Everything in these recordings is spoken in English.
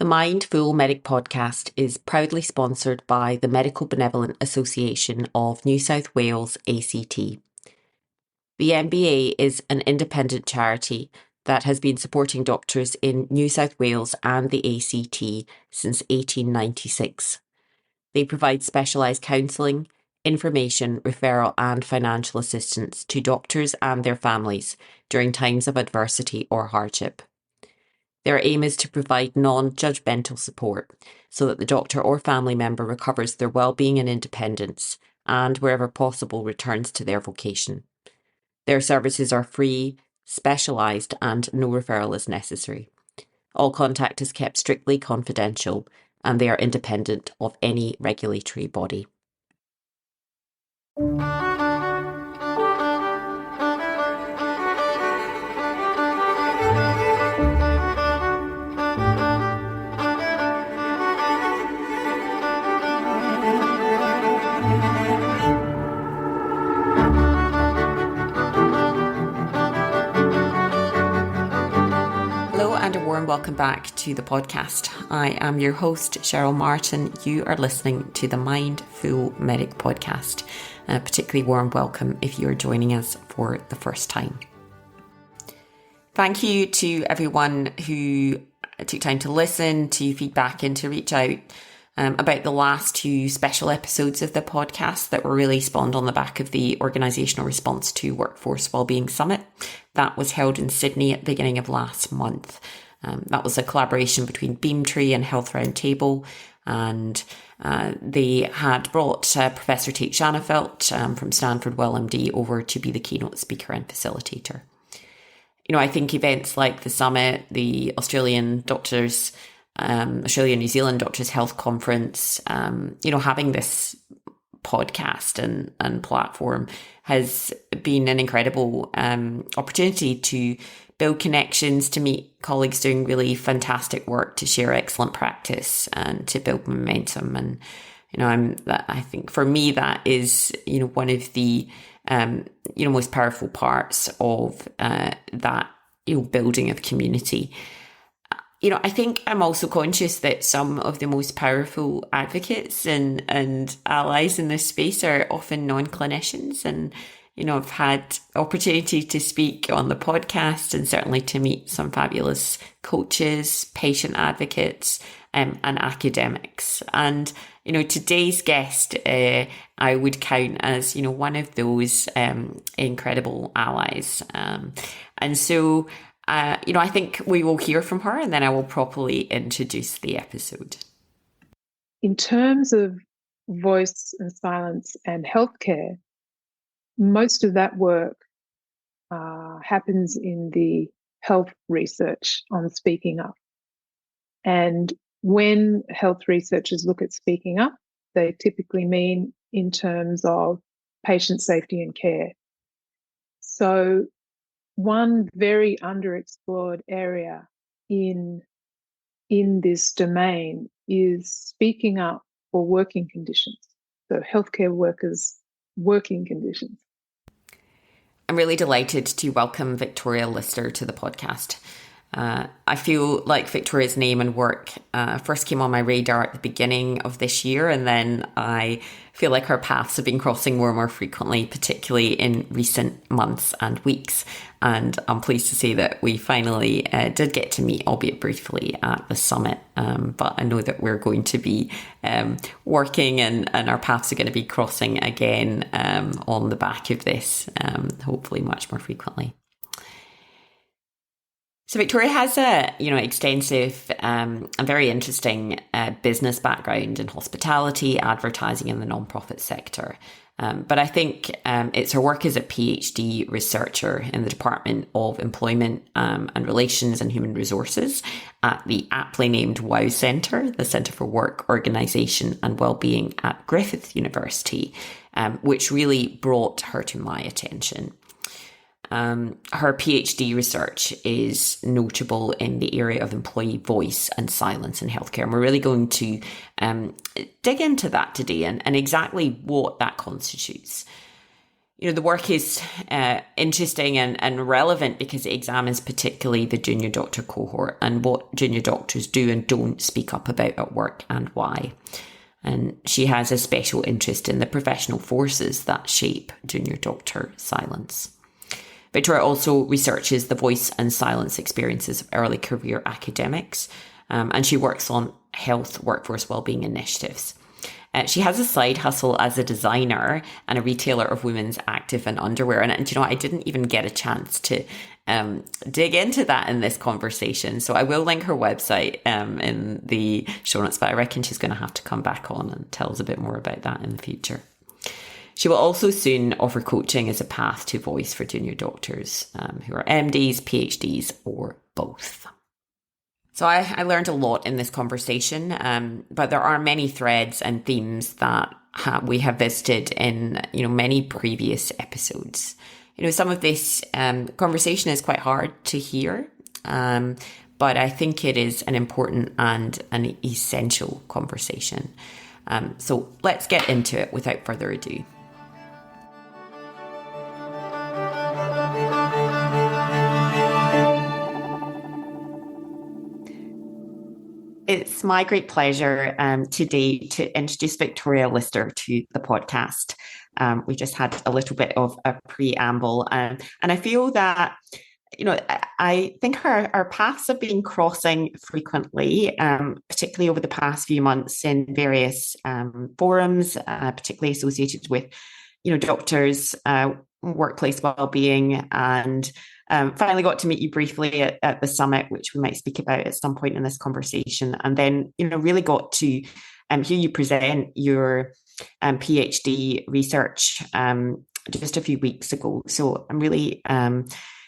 The Mindful Medic podcast is proudly sponsored by the Medical Benevolent Association of New South Wales, ACT. The MBA is an independent charity that has been supporting doctors in New South Wales and the ACT since 1896. They provide specialised counselling, information, referral and financial assistance to doctors and their families during times of adversity or hardship. Their aim is to provide non-judgmental support so that the doctor or family member recovers their well-being and independence and, wherever possible, returns to their vocation. Their services are free, specialised and no referral is necessary. All contact is kept strictly confidential and they are independent of any regulatory body. And a warm welcome back to the podcast. I am your host, Cheryl Martin. You are listening to the Mindful Medic podcast. A particularly warm welcome if you're joining us for the first time. Thank you to everyone who took time to listen, to feedback and to reach out about the last two special episodes of the podcast that were really spawned on the back of the organisational response to Workforce Wellbeing Summit that was held in Sydney at the beginning of last month. That was a collaboration between Beamtree and Health Roundtable, and they had brought Professor Tate Shanafelt from Stanford WellMD over to be the keynote speaker and facilitator. You know, I think events like the summit, the Australia-New Zealand Doctors Health Conference, having this podcast and platform has been an incredible opportunity to build connections, to meet colleagues doing really fantastic work, to share excellent practice and to build momentum. And, I think for me, that is, one of the, most powerful parts of that, building of community. I think I'm also conscious that some of the most powerful advocates and allies in this space are often non-clinicians. And, I've had opportunity to speak on the podcast and certainly to meet some fabulous coaches, patient advocates, and academics. And, today's guest, I would count as, one of those incredible allies. And so, I think we will hear from her and then I will properly introduce the episode. In terms of voice and silence and healthcare, most of that work happens in the health research on speaking up. And when health researchers look at speaking up, they typically mean in terms of patient safety and care. So one very underexplored area in this domain is speaking up for working conditions, so healthcare workers' working conditions. I'm really delighted to welcome Victoria Lister to the podcast. I feel like Victoria's name and work first came on my radar at the beginning of this year, and then I feel like our paths have been crossing more and more frequently, particularly in recent months and weeks. And I'm pleased to say that we finally did get to meet, albeit briefly, at the summit. But I know that we're going to be working and our paths are going to be crossing again on the back of this, hopefully much more frequently. So Victoria has a, extensive and very interesting business background in hospitality, advertising and the non-profit sector. But I think it's her work as a PhD researcher in the Department of Employment and Relations and Human Resources at the aptly named WOW Centre, the Centre for Work, Organisation and Wellbeing at Griffith University, which really brought her to my attention. Her PhD research is notable in the area of employee voice and silence in healthcare. And we're really going to dig into that today and exactly what that constitutes. The work is interesting and relevant because it examines particularly the junior doctor cohort and what junior doctors do and don't speak up about at work and why. And she has a special interest in the professional forces that shape junior doctor silence. Victoria also researches the voice and silence experiences of early career academics, and she works on health workforce wellbeing initiatives. She has a side hustle as a designer and a retailer of women's active and underwear. And I didn't even get a chance to dig into that in this conversation. So I will link her website in the show notes, but I reckon she's going to have to come back on and tell us a bit more about that in the future. She will also soon offer coaching as a path to voice for junior doctors who are MDs, PhDs, or both. So I learned a lot in this conversation, but there are many threads and themes that we have visited in, many previous episodes. Some of this conversation is quite hard to hear, but I think it is an important and an essential conversation. So let's get into it without further ado. It's my great pleasure today to introduce Victoria Lister to the podcast. We just had a little bit of a preamble, and I feel that, I think our paths have been crossing frequently, particularly over the past few months in various forums, particularly associated with, doctors, workplace wellbeing, and finally got to meet you briefly at the summit, which we might speak about at some point in this conversation. And then, really got to hear you present your PhD research just a few weeks ago. So I'm really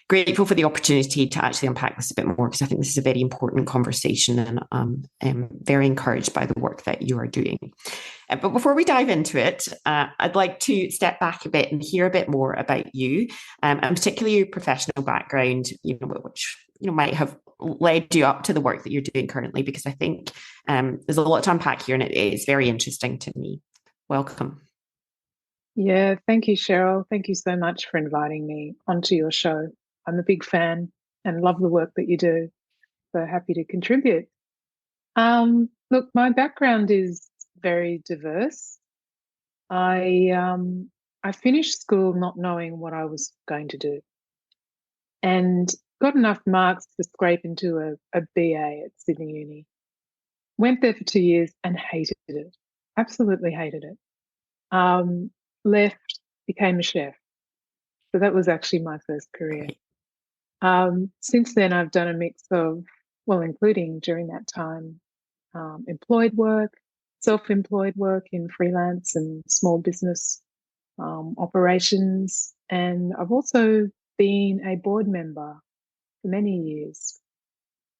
grateful for the opportunity to actually unpack this a bit more, because I think this is a very important conversation, and I'm very encouraged by the work that you are doing. But before we dive into it, I'd like to step back a bit and hear a bit more about you, and particularly your professional background, which might have led you up to the work that you're doing currently, because I think there's a lot to unpack here, and it is very interesting to me. Welcome. Yeah, thank you, Cheryl. Thank you so much for inviting me onto your show. I'm a big fan and love the work that you do. So happy to contribute. Look, my background is very diverse. I finished school not knowing what I was going to do, and got enough marks to scrape into a BA at Sydney Uni. Went there for 2 years and hated it. Absolutely hated it. Left, became a chef. So that was actually my first career. Since then, I've done a mix of, including during that time, employed work, self-employed work in freelance and small business operations. And I've also been a board member for many years.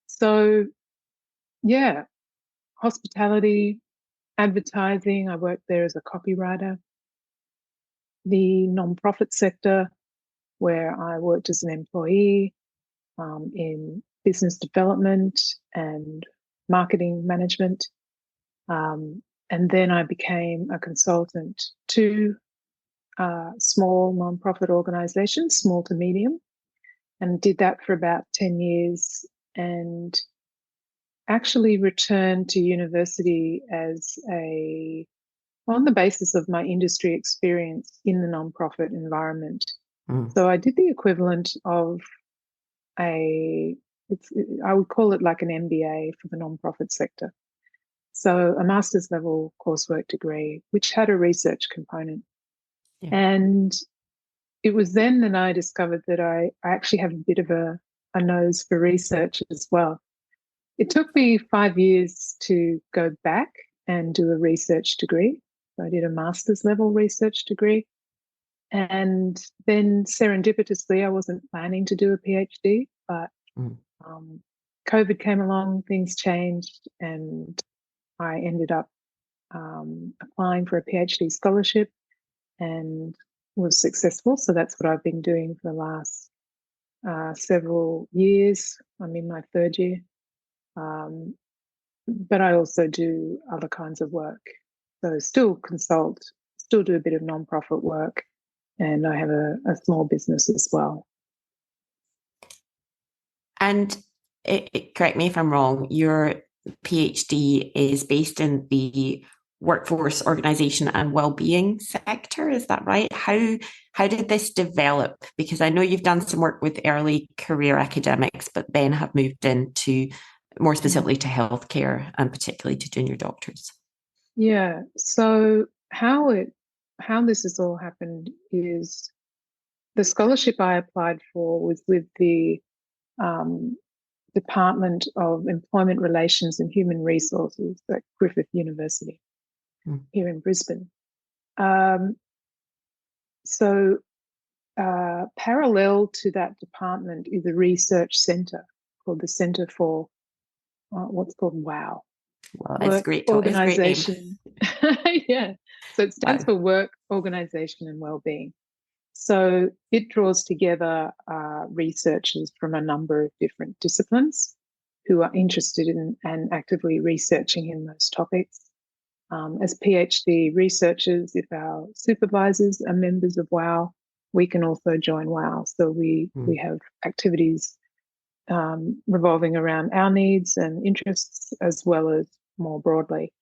So, yeah, hospitality, advertising, I worked there as a copywriter. The nonprofit sector, where I worked as an employee in business development and marketing management. And then I became a consultant to small nonprofit organizations, small to medium, and did that for about 10 years, and actually returned to university on the basis of my industry experience in the nonprofit environment. So I did the equivalent of I would call it like an MBA for the nonprofit sector. So a master's level coursework degree, which had a research component. Yeah. And it was then that I discovered that I actually have a bit of a nose for research as well. It took me 5 years to go back and do a research degree. So I did a master's level research degree. And then serendipitously, I wasn't planning to do a PhD, but COVID came along, things changed, and I ended up applying for a PhD scholarship and was successful. So that's what I've been doing for the last several years. I'm in my third year. But I also do other kinds of work. So still consult, still do a bit of nonprofit work, and I have a small business as well. And correct me if I'm wrong, your PhD is based in the workforce organisation and wellbeing sector. Is that right? How did this develop? Because I know you've done some work with early career academics, but then have moved into more specifically to healthcare and particularly to junior doctors. Yeah. So how this has all happened is the scholarship I applied for was with the Department of Employment Relations and Human Resources at Griffith University here in Brisbane. So parallel to that department is a research centre called the Centre for what's called WOW. Well, it's great. Organisation. Yeah. So it stands Wow. for Work, Organisation and Wellbeing. So it draws together researchers from a number of different disciplines who are interested in and actively researching in those topics. As PhD researchers, if our supervisors are members of WOW, we can also join WOW. So we have activities revolving around our needs and interests as well as more broadly.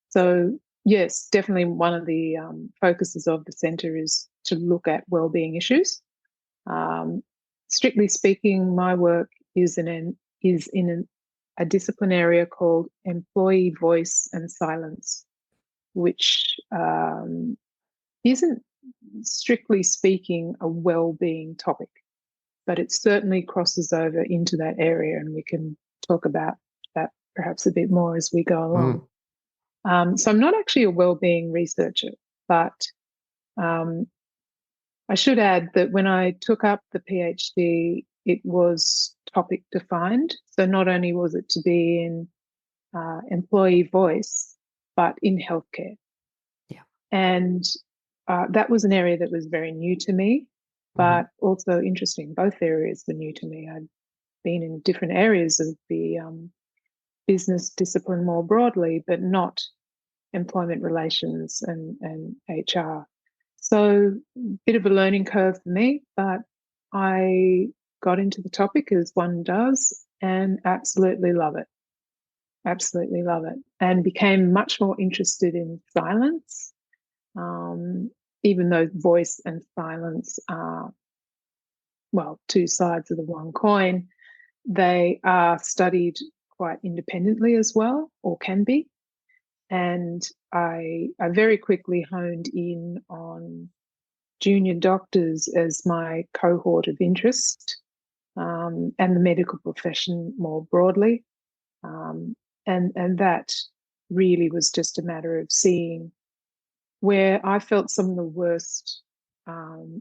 So yes, definitely one of the focuses of the centre is to look at wellbeing issues. Strictly speaking, my work is in a discipline area called employee voice and silence, which isn't strictly speaking a wellbeing topic, but it certainly crosses over into that area, and we can talk about that perhaps a bit more as we go along. So I'm not actually a wellbeing researcher, but I should add that when I took up the PhD, it was topic defined. So not only was it to be in employee voice, but in healthcare. Yeah. And that was an area that was very new to me, but also interesting. Both areas were new to me. I'd been in different areas of the business discipline more broadly, but not employment relations and HR. So a bit of a learning curve for me, but I got into the topic as one does and absolutely love it. Absolutely love it. And became much more interested in silence, even though voice and silence are, well, two sides of the one coin. They are studied quite independently as well, or can be. And I very quickly honed in on junior doctors as my cohort of interest, and the medical profession more broadly. And that really was just a matter of seeing where I felt some of the worst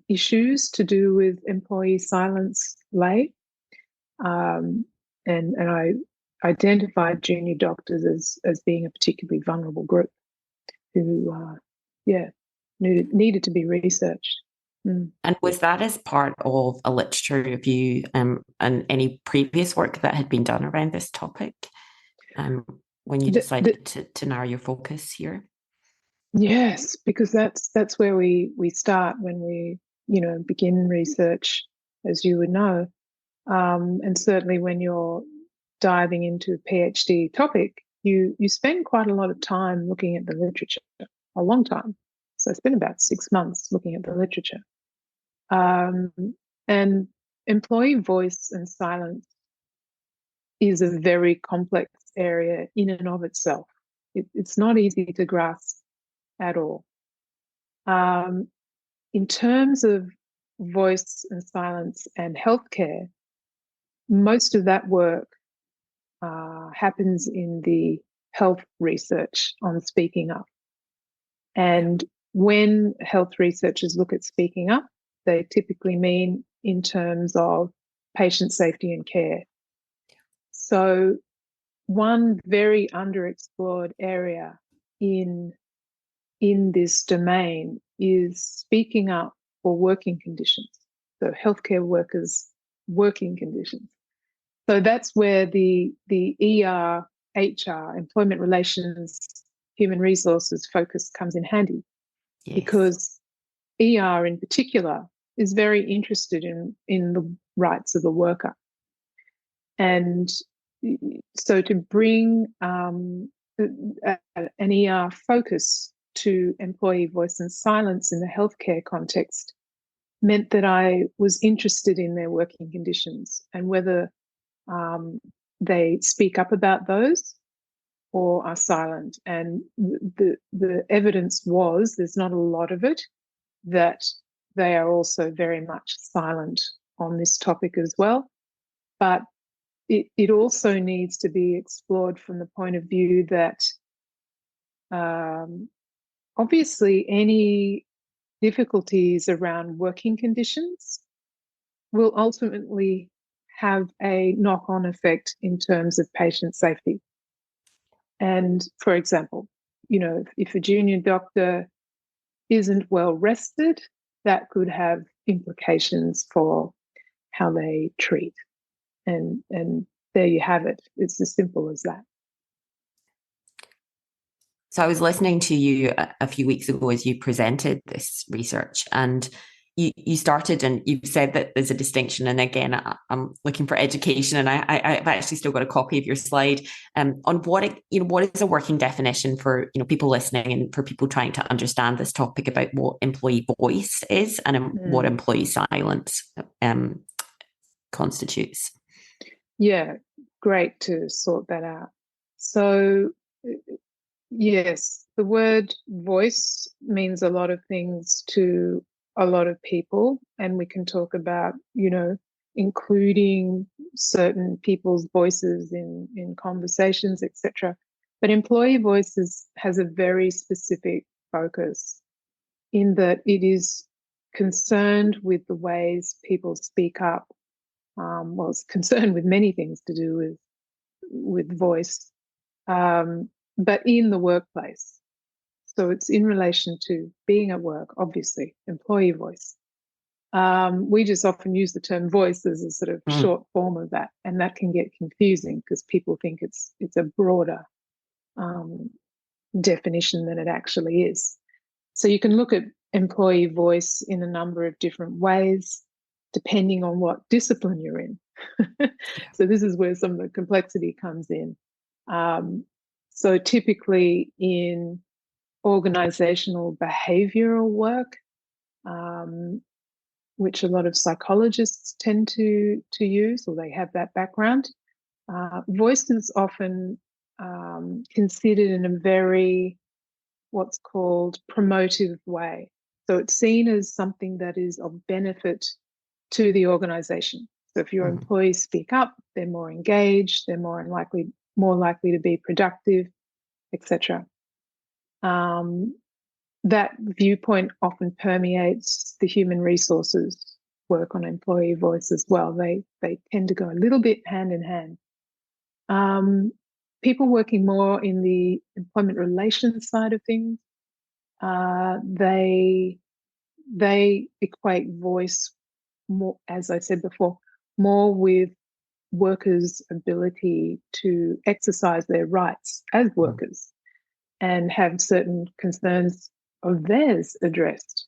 issues to do with employee silence lay. And I identified junior doctors as being a particularly vulnerable group who, needed to be researched. And was that as part of a literature review and any previous work that had been done around this topic when you decided to narrow your focus here? Yes, because that's where we start when we begin research, as you would know, and certainly when you're diving into a PhD topic, you spend quite a lot of time looking at the literature, a long time. So I spent about 6 months looking at the literature. And employee voice and silence is a very complex area in and of itself. It's not easy to grasp at all. In terms of voice and silence and healthcare, most of that work happens in the health research on speaking up. And when health researchers look at speaking up, they typically mean in terms of patient safety and care. So one very underexplored area in this domain is speaking up for working conditions. So healthcare workers' working conditions. So that's where the ER, HR, employment relations, human resources focus comes in handy. Yes. Because ER in particular is very interested in the rights of the worker. And so to bring an ER focus to employee voice and silence in the healthcare context meant that I was interested in their working conditions and whether they speak up about those or are silent. And the evidence was, there's not a lot of it, that they are also very much silent on this topic as well. But it also needs to be explored from the point of view that obviously any difficulties around working conditions will ultimately have a knock-on effect in terms of patient safety. And for example, if a junior doctor isn't well rested, that could have implications for how they treat. And there you have it. It's as simple as that. So I was listening to you a few weeks ago as you presented this research, and you started and you've said that there's a distinction. And again, I'm looking for education, and I've actually still got a copy of your slide on what is a working definition for people listening and for people trying to understand this topic about what employee voice is and what employee silence constitutes. Yeah, great to sort that out. So yes, the word voice means a lot of things to a lot of people, and we can talk about, including certain people's voices in conversations, etc. But employee voices has a very specific focus in that it is concerned with the ways people speak up. Well, it's concerned with many things to do with voice. But in the workplace. So it's in relation to being at work, obviously, employee voice. We just often use the term voice as a sort of short form of that, and that can get confusing because people think it's a broader definition than it actually is. So you can look at employee voice in a number of different ways, depending on what discipline you're in. So this is where some of the complexity comes in. So typically in organizational behavioral work, which a lot of psychologists tend to use, or they have that background, voice is often considered in a very, what's called, promotive way. So it's seen as something that is of benefit to the organization. So if your employees speak up, they're more engaged, they're more likely to be productive, etc. That viewpoint often permeates the human resources work on employee voice as well. They tend to go a little bit hand in hand. People working more in the employment relations side of things, they equate voice more, as I said before, more with workers' ability to exercise their rights as workers and have certain concerns of theirs addressed.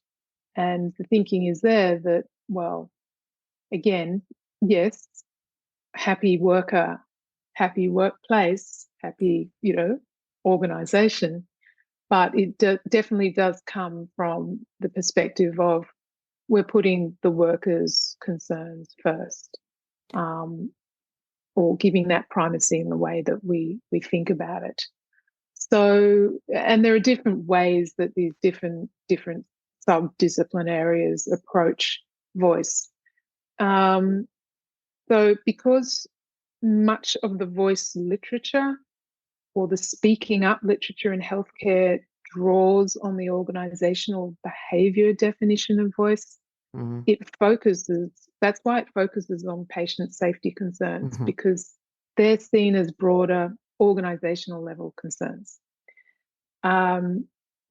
And the thinking is there that, well, again, yes, happy worker, happy workplace, happy, organization, but it definitely does come from the perspective of we're putting the workers' concerns first, or giving that primacy in the way that we think about it. So, and there are different ways that these different sub-discipline areas approach voice. So because much of the voice literature or the speaking up literature in healthcare draws on the organizational behavior definition of voice, that's why it focuses on patient safety concerns, because they're seen as broader organizational level concerns.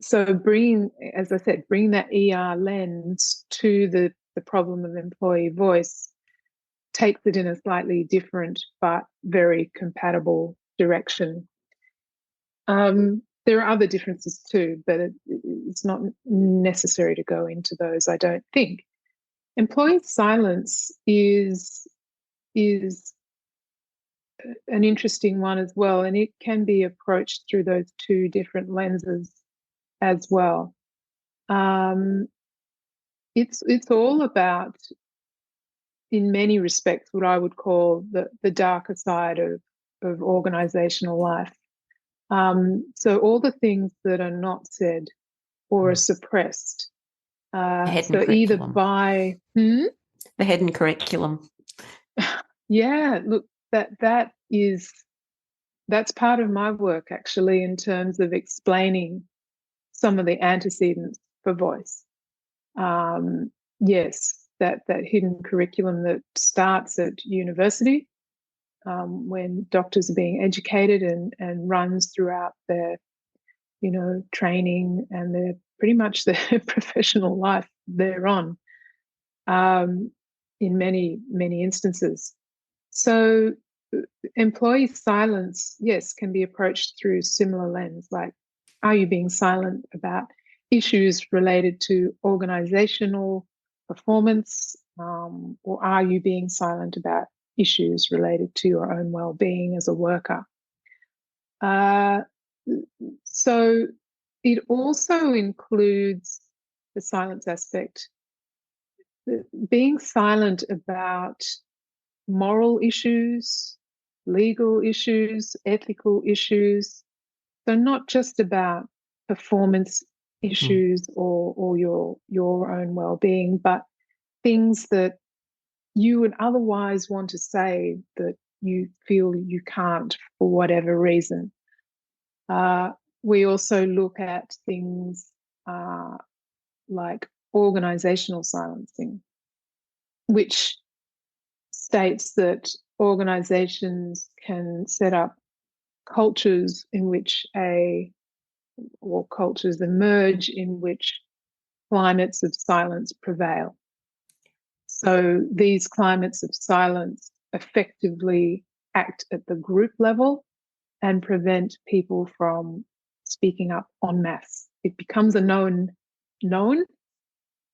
So bringing that ER lens to the problem of employee voice takes it in a slightly different but very compatible direction. There are other differences too, but it's not necessary to go into those, I don't think. Employee silence is an interesting one as well, and it can be approached through those two different lenses as well. It's all about, in many respects, what I would call the darker side of organizational life. So all the things that are not said or are suppressed. The hidden So either curriculum. by The hidden curriculum. yeah, look, that's part of my work actually, in terms of explaining some of the antecedents for voice. Yes, that hidden curriculum that starts at university, when doctors are being educated, and runs throughout their, training and their pretty much their professional life thereon, in many, many instances. So employee silence, yes, can be approached through similar lens, like, are you being silent about issues related to organizational performance, or are you being silent about issues related to your own well-being as a worker? So it also includes the silence aspect, being silent about moral issues, legal issues, ethical issues. So not just about performance issues or your own well-being, but things that you would otherwise want to say that you feel you can't for whatever reason. We also look at things like organizational silencing, which states that organizations can set up cultures in which or cultures emerge in which climates of silence prevail. So these climates of silence effectively act at the group level and prevent people from speaking up en masse. It becomes a known,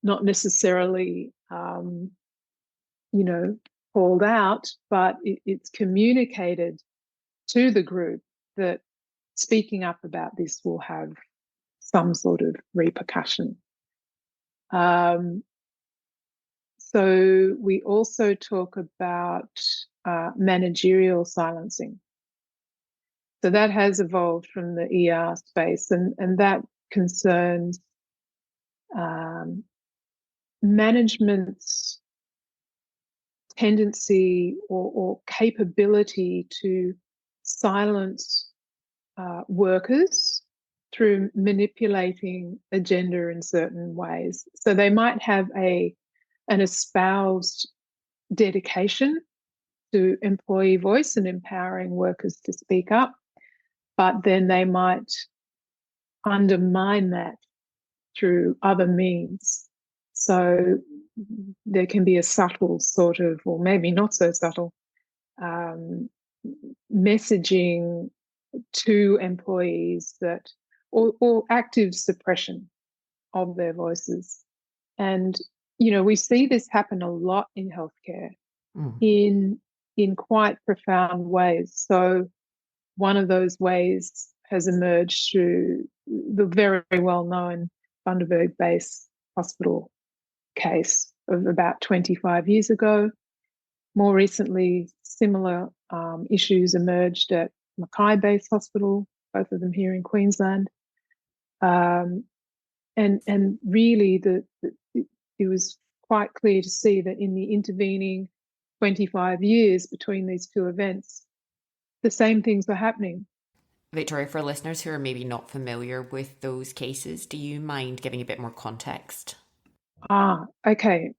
not necessarily, called out, but it's communicated to the group that speaking up about this will have some sort of repercussion. So we also talk about managerial silencing. So that has evolved from the ER space, and that concerns management's tendency or capability to silence workers through manipulating agenda in certain ways. So they might have an espoused dedication to employee voice and empowering workers to speak up, but then they might undermine that through other means. So there can be a subtle sort of, or maybe not so subtle, messaging to employees that, or active suppression of their voices. And, we see this happen a lot in healthcare in quite profound ways. So one of those ways has emerged through the very well-known Bundaberg-based hospital case of about 25 years ago. More recently, similar issues emerged at Mackay-based hospital, both of them here in Queensland. And really, it was quite clear to see that in the intervening 25 years between these two events, the same things were happening. Victoria, for listeners who are maybe not familiar with those cases, do you mind giving a bit more context? Okay.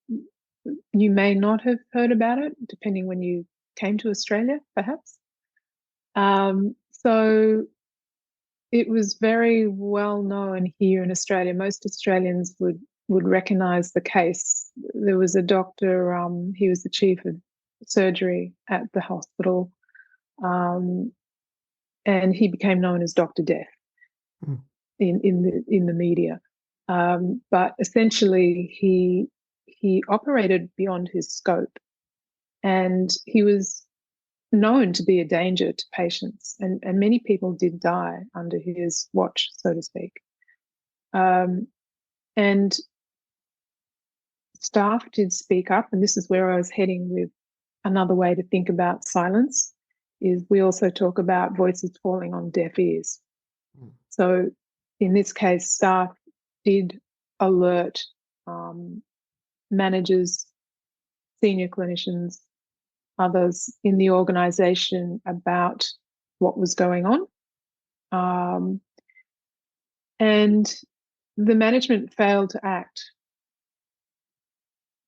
You may not have heard about it, depending when you came to Australia, perhaps. So it was very well known here in Australia. Most Australians would recognise the case. There was a doctor, he was the chief of surgery at the hospital, and he became known as Dr. Death. Mm. in the media. But essentially, he operated beyond his scope, and he was known to be a danger to patients, and many people did die under his watch, so to speak. And staff did speak up, and this is where I was heading with another way to think about silence. Is we also talk about voices falling on deaf ears. Mm. So in this case, staff did alert managers, senior clinicians, others in the organisation about what was going on. And the management failed to act.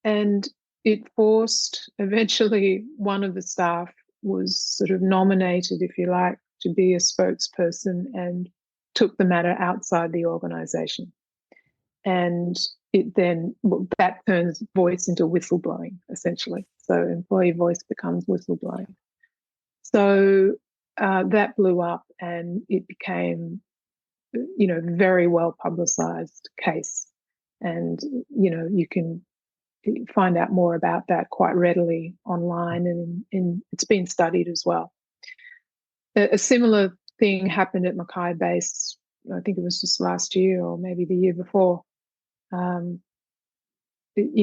And it forced, eventually, one of the staff was sort of nominated, if you like, to be a spokesperson and took the matter outside the organisation. And it then, that turns voice into whistleblowing, essentially. So employee voice becomes whistleblowing. So that blew up, and it became, very well publicised case. And, you can find out more about that quite readily online, and it's been studied as well. A similar thing happened at Mackay Base. I think it was just last year or maybe the year before. In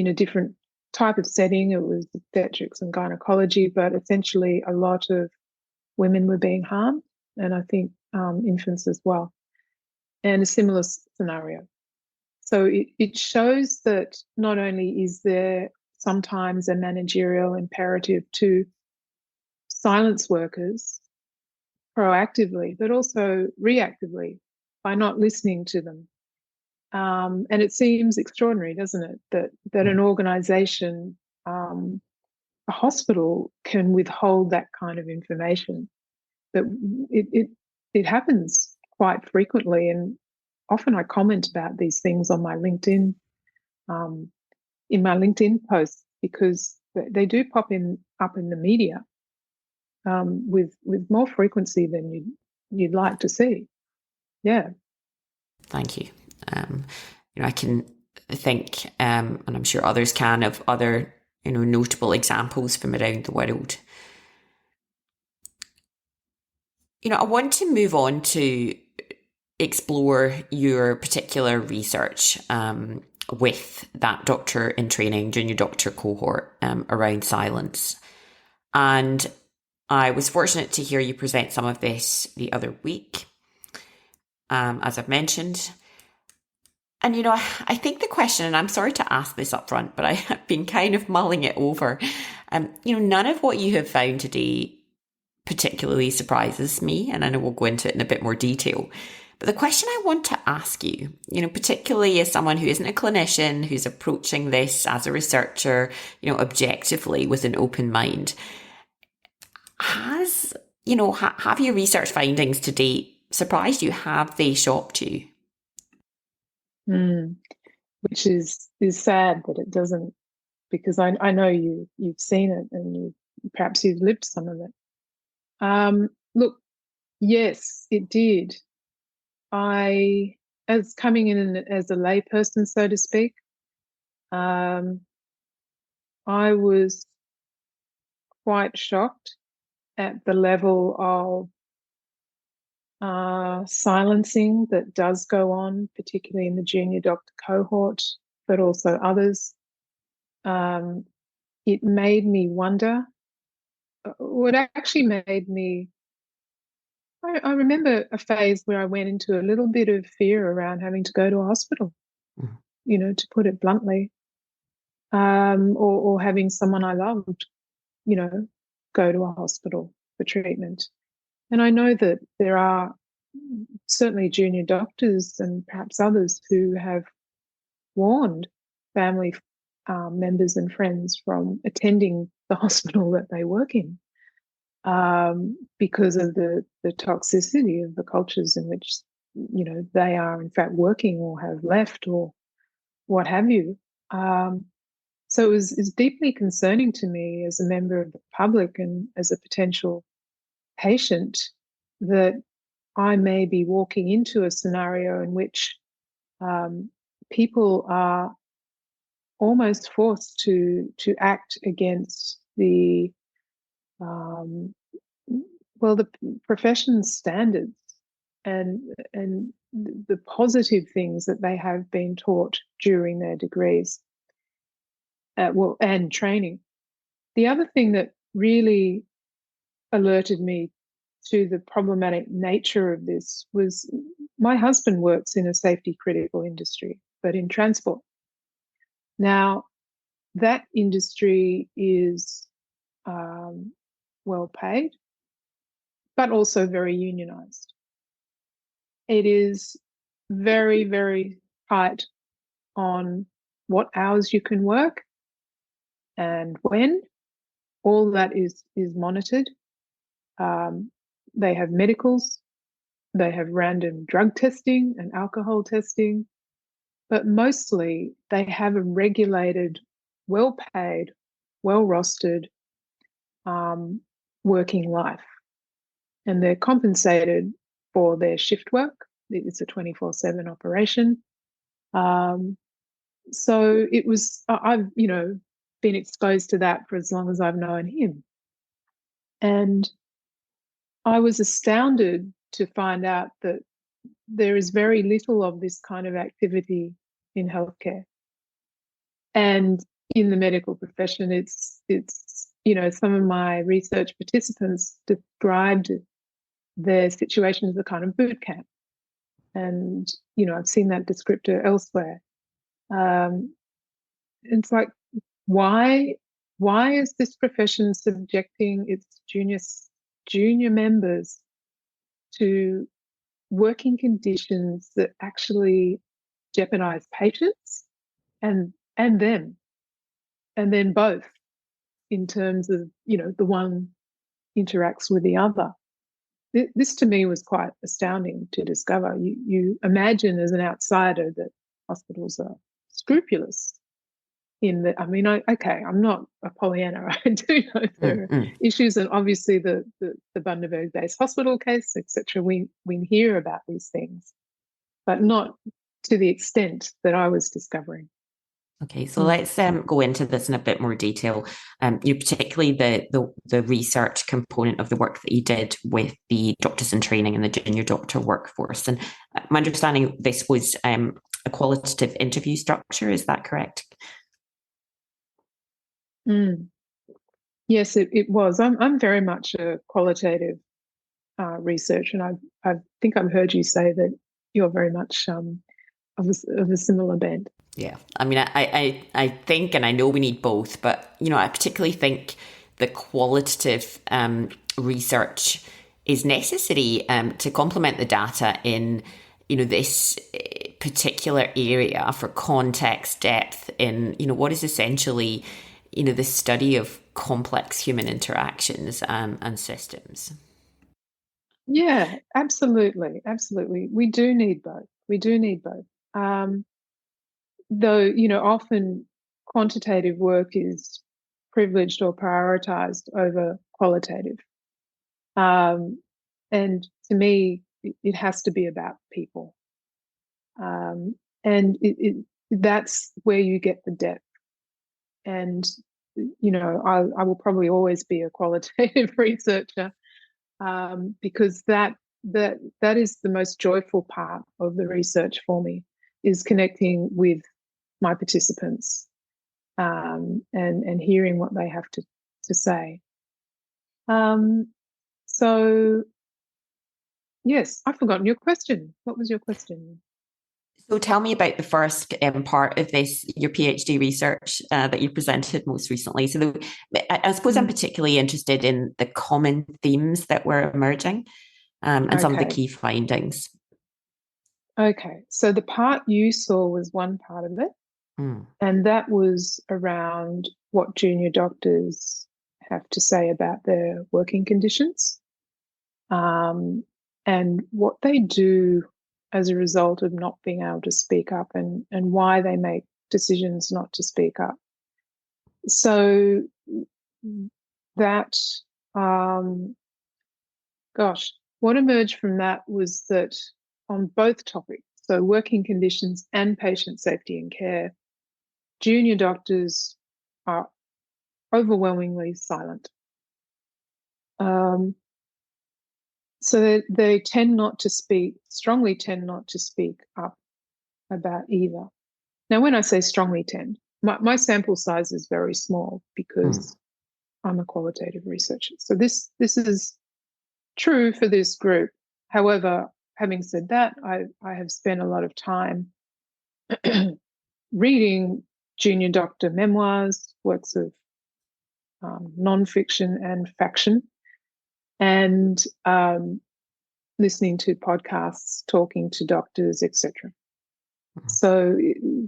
a different type of setting, it was obstetrics and gynecology, but essentially a lot of women were being harmed, and I think infants as well, and a similar scenario. So it shows that not only is there sometimes a managerial imperative to silence workers proactively, but also reactively by not listening to them. And it seems extraordinary, doesn't it, that an organisation, a hospital, can withhold that kind of information. But it happens quite frequently, and often I comment about these things on my LinkedIn, in my LinkedIn posts, because they do pop up in the media with more frequency than you'd like to see. Yeah. Thank you. I can think, and I'm sure others can, of other, notable examples from around the world. I want to move on to explore your particular research with that doctor in training, junior doctor cohort around silence. And I was fortunate to hear you present some of this the other week, as I've mentioned. And, I think the question, and I'm sorry to ask this up front, but I have been kind of mulling it over. None of what you have found today particularly surprises me, and I know we'll go into it in a bit more detail. But the question I want to ask you, particularly as someone who isn't a clinician, who's approaching this as a researcher, objectively with an open mind, have your research findings to date surprised you? Have they shocked you? Which is sad that it doesn't, because I know you've seen it, and perhaps you've lived some of it. Look, yes, it did. As coming in as a layperson, so to speak, I was quite shocked at the level of silencing that does go on, particularly in the junior doctor cohort, but also others. It made me wonder. What actually made me, I remember a phase where I went into a little bit of fear around having to go to a hospital, to put it bluntly, or having someone I loved, go to a hospital for treatment. And I know that there are certainly junior doctors and perhaps others who have warned family members and friends from attending the hospital that they work in, because of the toxicity of the cultures in which they are in fact working or have left or what have you. So it was deeply concerning to me as a member of the public and as a potential patient that I may be walking into a scenario in which people are almost forced to act against the the profession's standards and the positive things that they have been taught during their degrees, and training. The other thing that really alerted me to the problematic nature of this was my husband works in a safety critical industry, but in transport. Now, that industry is well paid, but also very unionized. It is very, very tight on what hours you can work and when. All that is monitored. They have medicals, they have random drug testing and alcohol testing, but mostly they have a regulated, well-paid, well-rostered working life. And they're compensated for their shift work. It's a 24/7 operation. So it was, I've, been exposed to that for as long as I've known him. And I was astounded to find out that there is very little of this kind of activity in healthcare. And in the medical profession, it's some of my research participants described their situation as a kind of boot camp. And, I've seen that descriptor elsewhere. It's like, why is this profession subjecting its junior members to working conditions that actually jeopardize patients and them, and then both, in terms of, the one interacts with the other? This to me was quite astounding to discover. You imagine as an outsider that hospitals are scrupulous I'm not a Pollyanna. I do know there are issues, and obviously the Bundaberg-based hospital case, etc. We hear about these things, but not to the extent that I was discovering. Okay, so let's go into this in a bit more detail. You particularly the research component of the work that you did with the doctors in training and the junior doctor workforce. And my understanding, this was a qualitative interview structure. Is that correct? Yes, it was. I'm very much a qualitative research, and I think I've heard you say that you're very much of a similar bent. Yeah, I mean, I think, and I know we need both, but I particularly think the qualitative research is necessary to complement the data in this particular area for context depth in what is essentially the study of complex human interactions and systems. Yeah, absolutely. We do need both. Though, often quantitative work is privileged or prioritized over qualitative. And to me, it has to be about people. And that's where you get the depth. And, I will probably always be a qualitative researcher, because that is the most joyful part of the research for me, is connecting with my participants, and hearing what they have to say. So yes, I've forgotten your question. What was your question? So tell me about the first part of this, your PhD research that you presented most recently. So I suppose I'm particularly interested in the common themes that were emerging, and some of the key findings. Okay, so the part you saw was one part of it, and that was around what junior doctors have to say about their working conditions, and what they do as a result of not being able to speak up, and why they make decisions not to speak up. So that, what emerged from that was that on both topics, so working conditions and patient safety and care, junior doctors are overwhelmingly silent. So they tend not to speak, strongly tend not to speak up about either. Now, when I say strongly tend, my sample size is very small because I'm a qualitative researcher. So this is true for this group. However, having said that, I have spent a lot of time reading junior doctor memoirs, works of non-fiction and faction, and listening to podcasts, talking to doctors, etc. So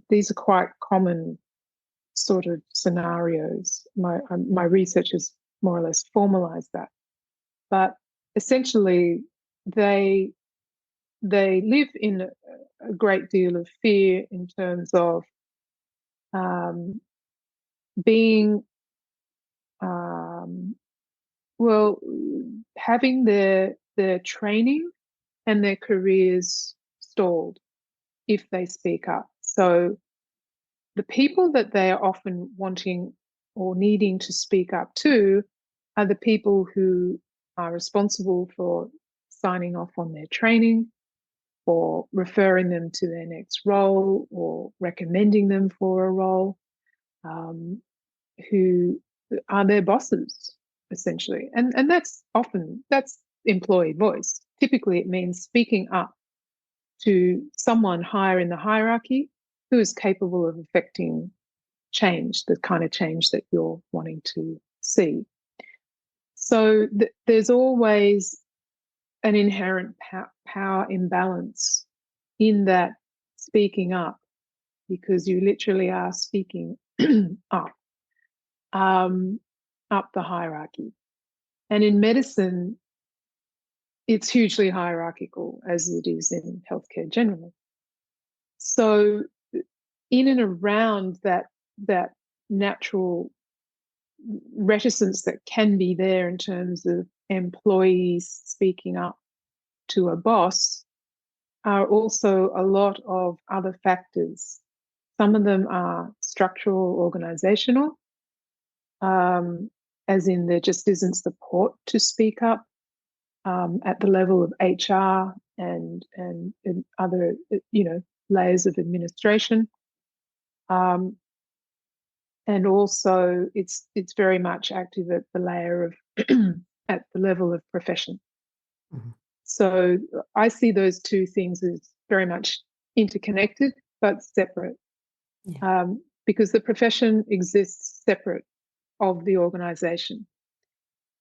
these are quite common sort of scenarios. My research has more or less formalized that. But essentially, they live in a great deal of fear in terms of being, well, having their training and their careers stalled if they speak up. So the people that they are often wanting or needing to speak up to are the people who are responsible for signing off on their training or referring them to their next role or recommending them for a role, who are their bosses, essentially. And that's employee voice. Typically, it means speaking up to someone higher in the hierarchy who is capable of affecting change, the kind of change that you're wanting to see. So there's always an inherent power imbalance in that speaking up, because you literally are speaking up the hierarchy. And in medicine, it's hugely hierarchical, as it is in healthcare generally. So in and around that natural reticence that can be there in terms of employees speaking up to a boss are also a lot of other factors. Some of them are structural, organizational, as in there just isn't support to speak up at the level of HR and other layers of administration. And also it's very much active at the layer of at the level of profession. Mm-hmm. So I see those two things as very much interconnected but separate, because the profession exists separate of the organisation.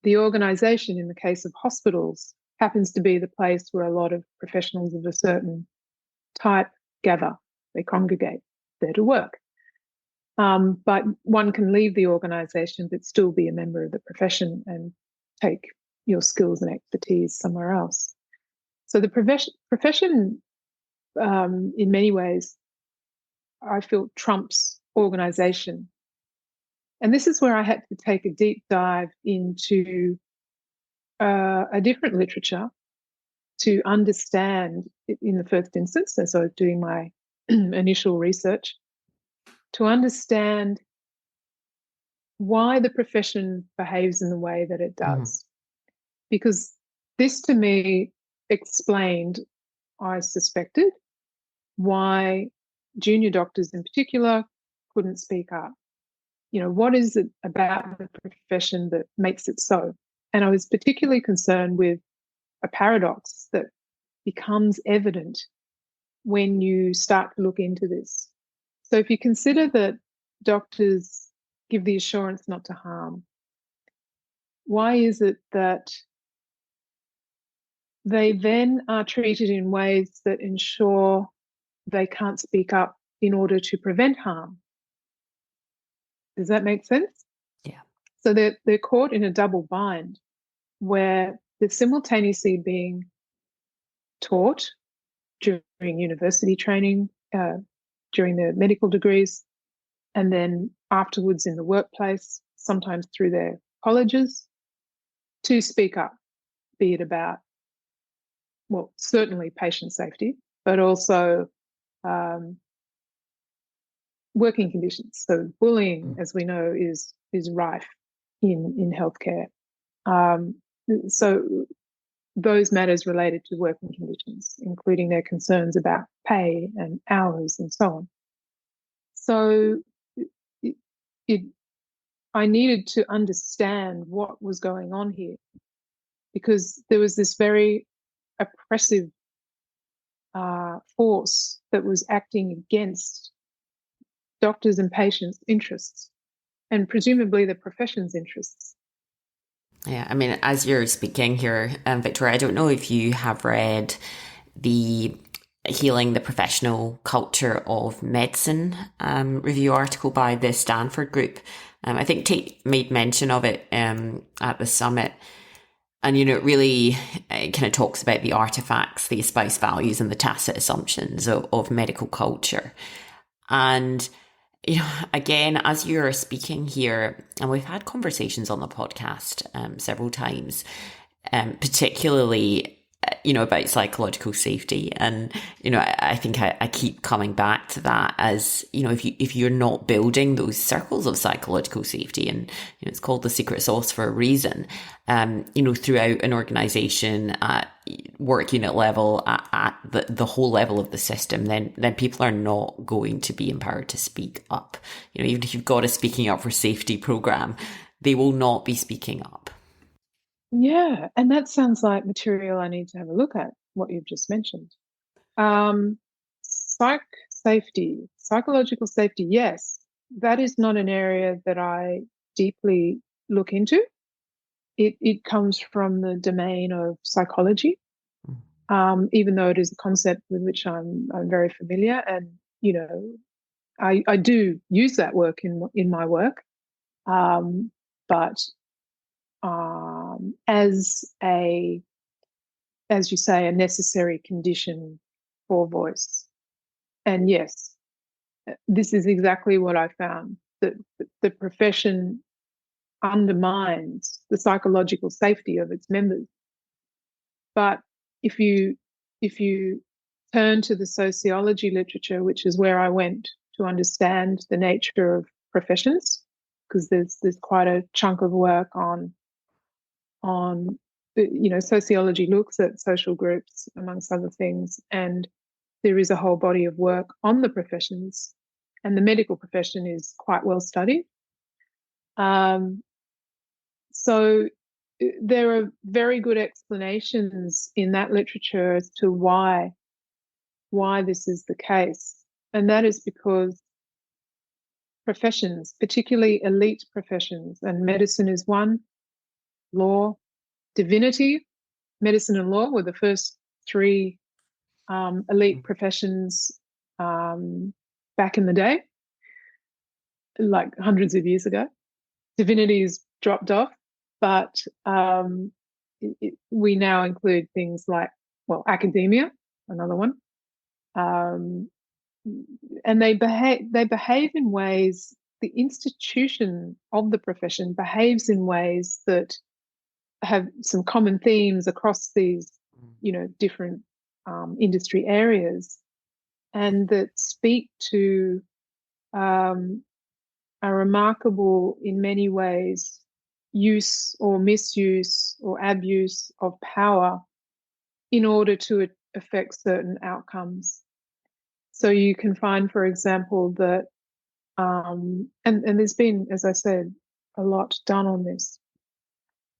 The organisation, in the case of hospitals, happens to be the place where a lot of professionals of a certain type gather. They congregate there to work. But one can leave the organisation but still be a member of the profession and take your skills and expertise somewhere else. So the profession, in many ways, I feel trumps organisation. And this is where I had to take a deep dive into a different literature to understand, in the first instance, as I was doing my initial research, to understand why the profession behaves in the way that it does. Because this, to me, explained, I suspected, why junior doctors in particular couldn't speak up. What is it about the profession that makes it so? And I was particularly concerned with a paradox that becomes evident when you start to look into this. So if you consider that doctors give the assurance not to harm, why is it that they then are treated in ways that ensure they can't speak up in order to prevent harm? Does that make sense? Yeah. So they're caught in a double bind where they're simultaneously being taught during university training, during their medical degrees, and then afterwards in the workplace, sometimes through their colleges, to speak up, be it about well, certainly patient safety, but also working conditions. So bullying, as we know, is rife in healthcare. So those matters related to working conditions, including their concerns about pay and hours and so on. So I needed to understand what was going on here, because there was this very oppressive force that was acting against doctors' and patients' interests, and presumably the profession's interests. Yeah, I mean, as you're speaking here, Victoria, I don't know if you have read the Healing the Professional Culture of Medicine review article by the Stanford group. I think Tate made mention of it at the summit. And, you know, it really kind of talks about the artifacts, the espoused values and the tacit assumptions of medical culture. And, you know, again, as you're speaking here, and we've had conversations on the podcast several times, particularly, you know, about psychological safety. And, you know, I think I keep coming back to that as, you know, if you're not building those circles of psychological safety, and, you know, it's called the secret sauce for a reason, you know, throughout an organization, at work unit level, at the whole level of the system, then people are not going to be empowered to speak up. You know, even if you've got a speaking up for safety program, they will not be speaking up. Yeah, and that sounds like material I need to have a look at, what you've just mentioned. Psychological safety, yes, that is not an area that I deeply look into. It comes from the domain of psychology, even though it is a concept with which I'm very familiar, and you know, I do use that work in my work, but as you say, a necessary condition for voice. And yes, this is exactly what I found, that the profession undermines the psychological safety of its members. But if you turn to the sociology literature, which is where I went to understand the nature of professions, because there's quite a chunk of work on you know, sociology looks at social groups amongst other things, and there is a whole body of work on the professions, and the medical profession is quite well studied. So there are very good explanations in that literature as to why this is the case, and that is because professions, particularly elite professions, and medicine is one, law, divinity, medicine and law were the first three elite professions back in the day, like hundreds of years ago. Divinity's dropped off, but we now include things like, well, academia, another one, and they behave in ways. The institution of the profession behaves in ways that have some common themes across these, you know, different industry areas, and that speak to a remarkable, in many ways, use or misuse or abuse of power in order to affect certain outcomes. So you can find, for example, that, and there's been, as I said, a lot done on this,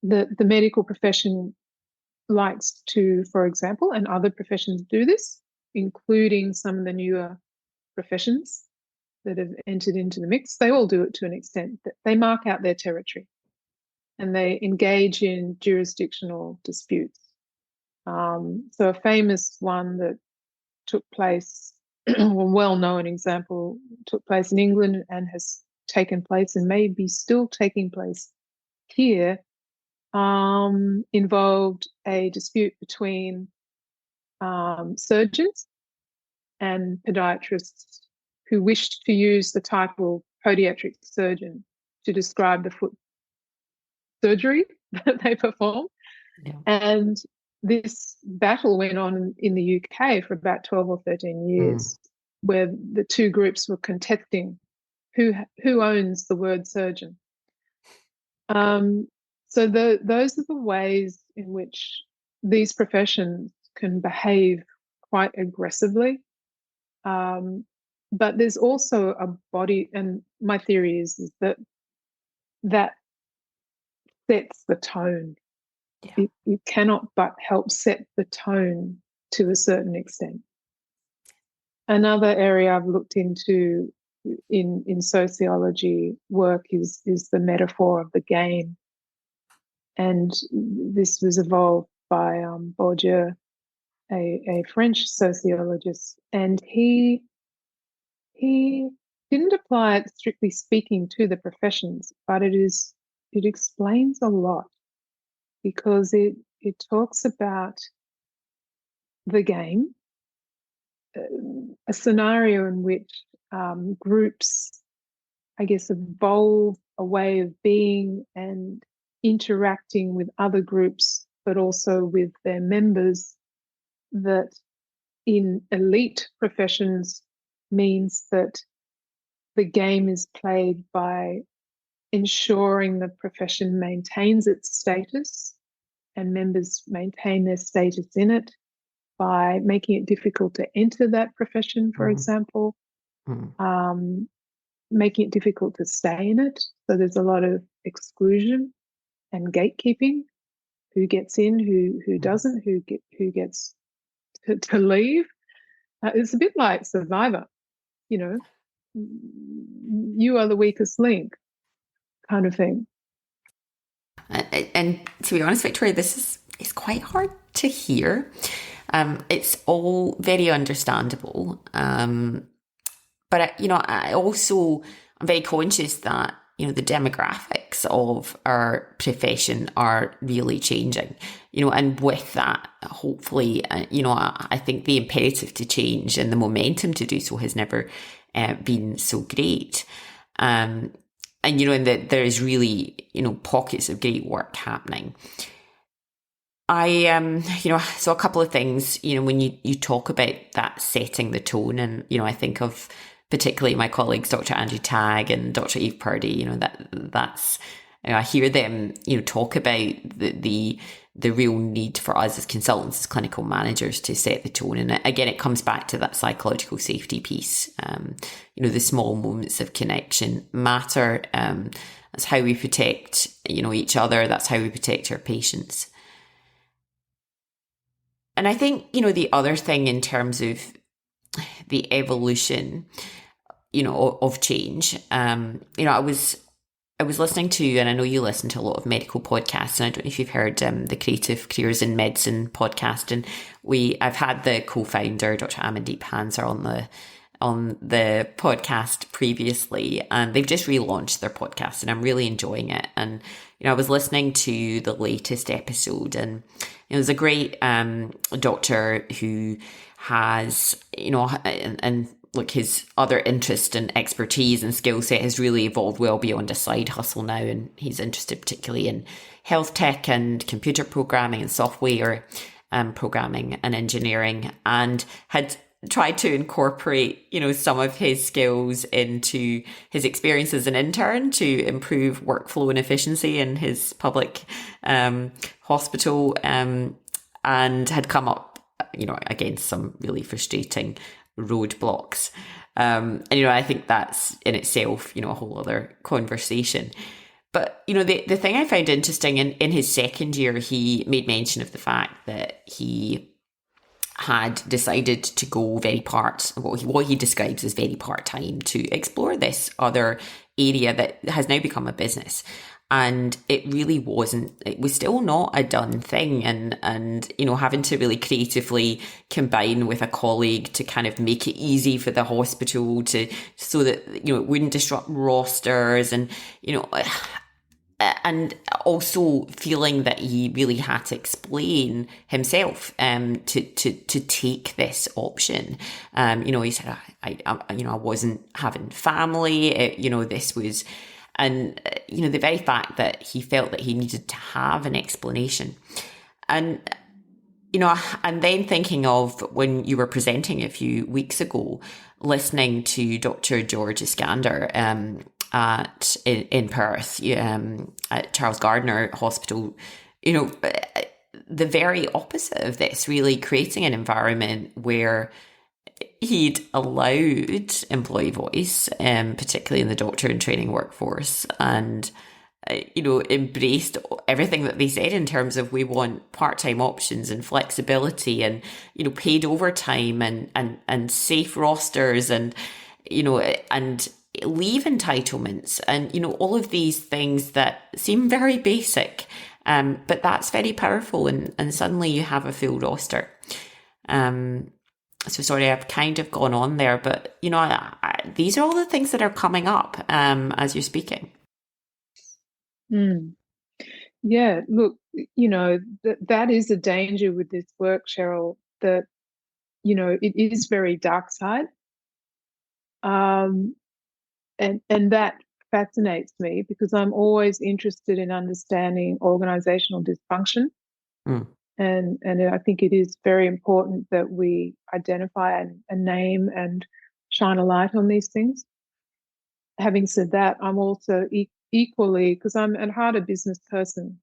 that the medical profession likes to, for example, and other professions do this, including some of the newer professions that have entered into the mix. They all do it to an extent, that they mark out their territory and they engage in jurisdictional disputes. So a famous one that took place, a well-known example, took place in England and has taken place and may be still taking place here, involved a dispute between surgeons and podiatrists who wished to use the title podiatric surgeon to describe the foot surgery that they perform. Yeah. And this battle went on in the UK for about 12 or 13 years, where the two groups were contesting who owns the word surgeon. So those are the ways in which these professions can behave quite aggressively. But there's also a body, and my theory is that sets the tone. Yeah. It cannot but help set the tone to a certain extent. Another area I've looked into in sociology work is the metaphor of the game. And this was evolved by Bourdieu, a French sociologist, and he didn't apply it strictly speaking to the professions, but it explains a lot, because it talks about the game, a scenario in which groups, I guess, evolve a way of being and interacting with other groups, but also with their members, that in elite professions means that the game is played by ensuring the profession maintains its status and members maintain their status in it, by making it difficult to enter that profession, for example, making it difficult to stay in it. So there's a lot of exclusion and gatekeeping. Who gets in, who doesn't, who gets to leave. It's a bit like Survivor, you are the weakest link kind of thing. And to be honest, Victoria, this is quite hard to hear. It's all very understandable. But, I'm very conscious that, the demographics of our profession are really changing, and with that, hopefully, I think the imperative to change and the momentum to do so has never been so great. And that there is really, pockets of great work happening. So a couple of things, when you talk about that setting the tone, and, I think of particularly my colleagues, Dr. Andrew Tagg and Dr. Eve Purdy, that's, I hear them, talk about the real need for us as consultants, as clinical managers, to set the tone. And again, it comes back to that psychological safety piece. The small moments of connection matter. That's how we protect, each other. That's how we protect our patients. And I think, the other thing in terms of the evolution, of change, I was listening to, and I know you listen to a lot of medical podcasts, and I don't know if you've heard the Creative Careers in Medicine podcast, and I've had the co-founder, Dr. Amandeep Hanser, on the podcast previously, and they've just relaunched their podcast, and I'm really enjoying it. And I was listening to the latest episode, and there's a great doctor who has, and look, his other interest and expertise and skill set has really evolved well beyond a side hustle now, and he's interested particularly in health tech and computer programming and software programming and engineering, and had tried to incorporate, some of his skills into his experience as an intern to improve workflow and efficiency in his public hospital, and had come up, against some really frustrating roadblocks. And, I think that's in itself, a whole other conversation. But, the thing I found interesting in his second year, he made mention of the fact that he had decided to go what he describes as very part-time, to explore this other area that has now become a business. And it was still not a done thing. And, having to really creatively combine with a colleague to kind of make it easy for the hospital so that, it wouldn't disrupt rosters, and, and also feeling that he really had to explain himself to take this option. He said, I wasn't having family. This was, and the very fact that he felt that he needed to have an explanation. And and then thinking of when you were presenting a few weeks ago, listening to Dr. George Iskander in Perth at Charles Gardner Hospital, the very opposite of this, really creating an environment where he'd allowed employee voice, particularly in the doctor and training workforce, and embraced everything that they said in terms of we want part-time options and flexibility and, paid overtime and safe rosters and, and leave entitlements and, all of these things that seem very basic. But that's very powerful and suddenly you have a full roster. So sorry, I've kind of gone on there, but, these are all the things that are coming up as you're speaking. Yeah, look, that is a danger with this work, Cheryl, that, it is very dark side. And that fascinates me because I'm always interested in understanding organizational dysfunction. And I think it is very important that we identify and name and shine a light on these things. Having said that, I'm also equally, because I'm at heart a business person,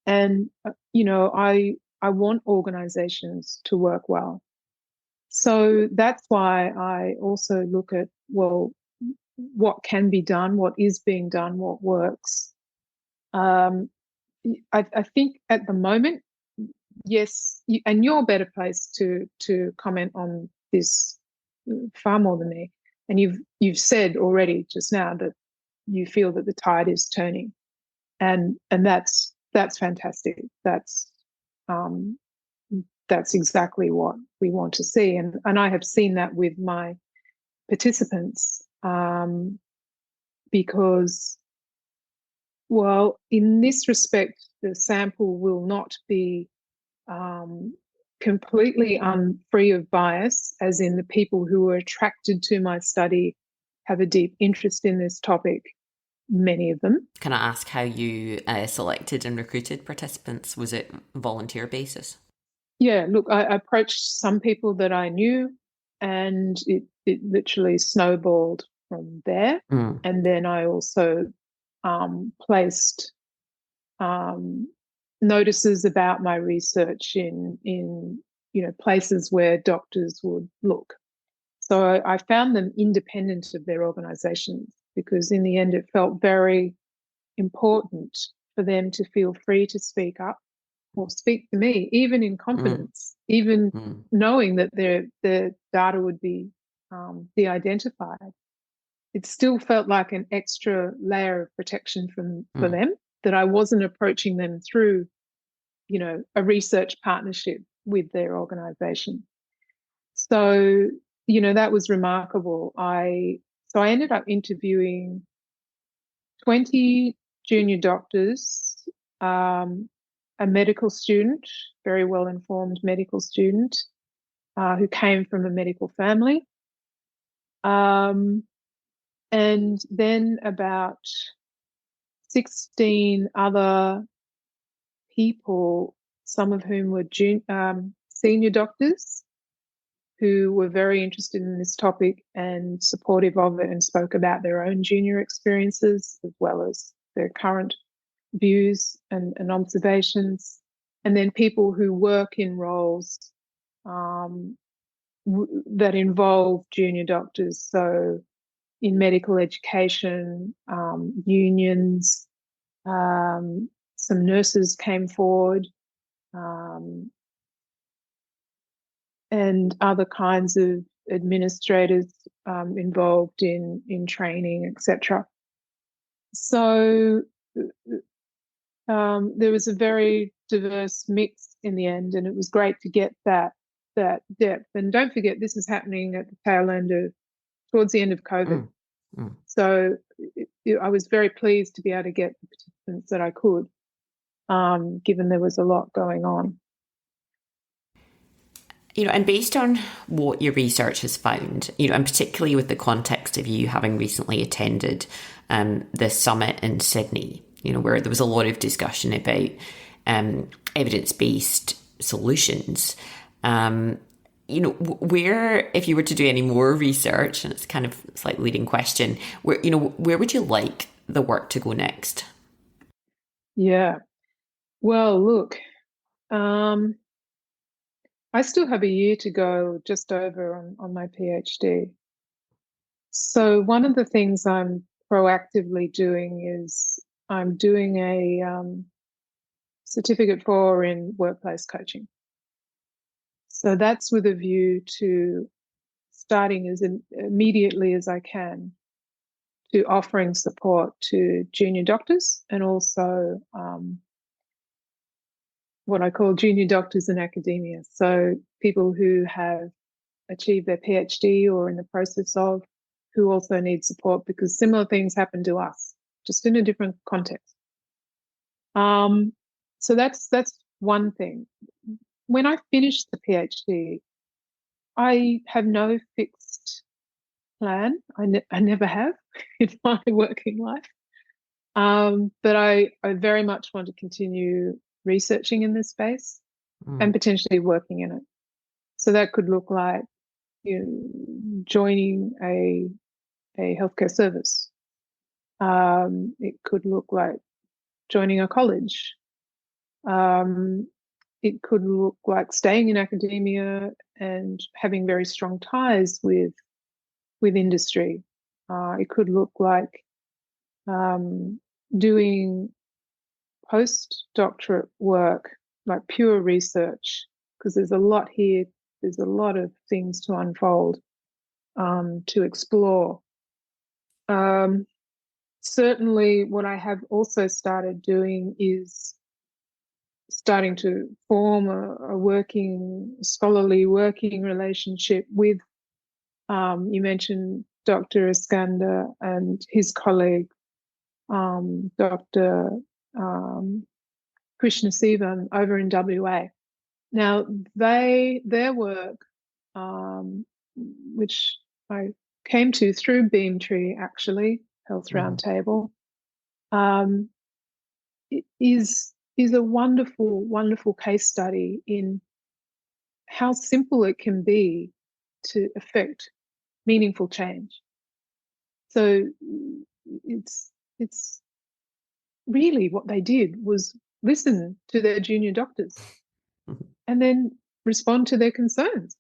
and I want organizations to work well. So that's why I also look at, well, what can be done, what is being done, what works. I think at the moment, yes, and you're better placed to comment on this far more than me. And you've said already just now that you feel that the tide is turning, and that's fantastic. That's exactly what we want to see, and I have seen that with my participants, because, well, in this respect, the sample will not be completely free of bias, as in the people who were attracted to my study have a deep interest in this topic, many of them. Can I ask how you selected and recruited participants? Was it volunteer basis? Yeah, look, I approached some people that I knew, and it literally snowballed from there. And then I also placed notices about my research in places where doctors would look. So I found them independent of their organizations, because in the end it felt very important for them to feel free to speak up or speak to me, even in confidence, even knowing that their data would be de-identified. It still felt like an extra layer of protection for them, that I wasn't approaching them through, a research partnership with their organization. So, that was remarkable. So I ended up interviewing 20 junior doctors, a medical student, very well-informed medical student, who came from a medical family, and then about 16 other people, some of whom were senior doctors, who were very interested in this topic and supportive of it and spoke about their own junior experiences as well as their current views and observations. And then people who work in roles that involve junior doctors, so in medical education, unions, some nurses came forward, and other kinds of administrators involved in training, etc. So there was a very diverse mix in the end, and it was great to get that depth. And don't forget, this is happening at the tail end towards the end of COVID. So I was very pleased to be able to get the participants that I could, given there was a lot going on. And based on what your research has found, and particularly with the context of you having recently attended the summit in Sydney, where there was a lot of discussion about evidence-based solutions. Where, if you were to do any more research, and it's kind of a slightly leading question, where would you like the work to go next? Yeah. Well, look, I still have a year to go, just over on my PhD. So one of the things I'm proactively doing is I'm doing a certificate in workplace coaching. So that's with a view to starting as immediately as I can to offering support to junior doctors and also what I call junior doctors in academia. So people who have achieved their PhD or in the process of, who also need support because similar things happen to us, just in a different context. So that's one thing. When I finish the PhD, I have no fixed plan. I never have in my working life. But I very much want to continue researching in this space and potentially working in it. So that could look like joining a healthcare service. It could look like joining a college. It could look like staying in academia and having very strong ties with industry. It could look like doing postdoctorate work, like pure research, because there's a lot here. There's a lot of things to unfold, to explore. Certainly, what I have also started doing is starting to form a scholarly working relationship with, you mentioned Dr. Iskander and his colleague, Dr. Krishna Sivam over in WA. Now, their work, which I came to through Beamtree, actually, Health Roundtable, is a wonderful, wonderful case study in how simple it can be to affect meaningful change. So it's really what they did was listen to their junior doctors and then respond to their concerns.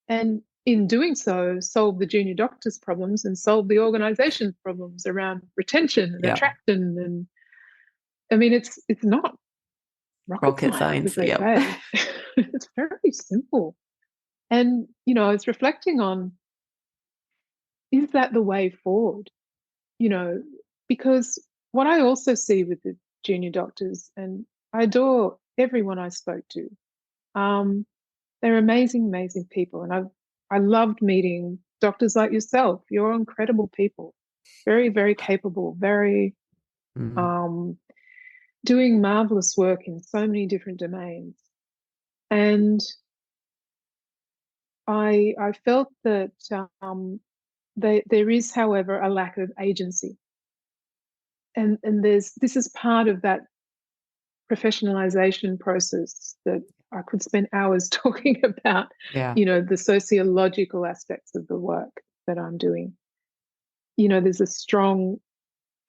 And in doing so, solve the junior doctors' problems and solve the organization's problems around retention and attraction. And I mean, it's not rocket science, as they say. It's very simple. And, I was reflecting on, is that the way forward? Because what I also see with the junior doctors, and I adore everyone I spoke to, they're amazing, amazing people. And I loved meeting doctors like yourself. You're incredible people, very, very capable, very doing marvelous work in so many different domains. And I felt that there is, however, a lack of agency. And this is part of that professionalization process that I could spend hours talking about, the sociological aspects of the work that I'm doing. There's a strong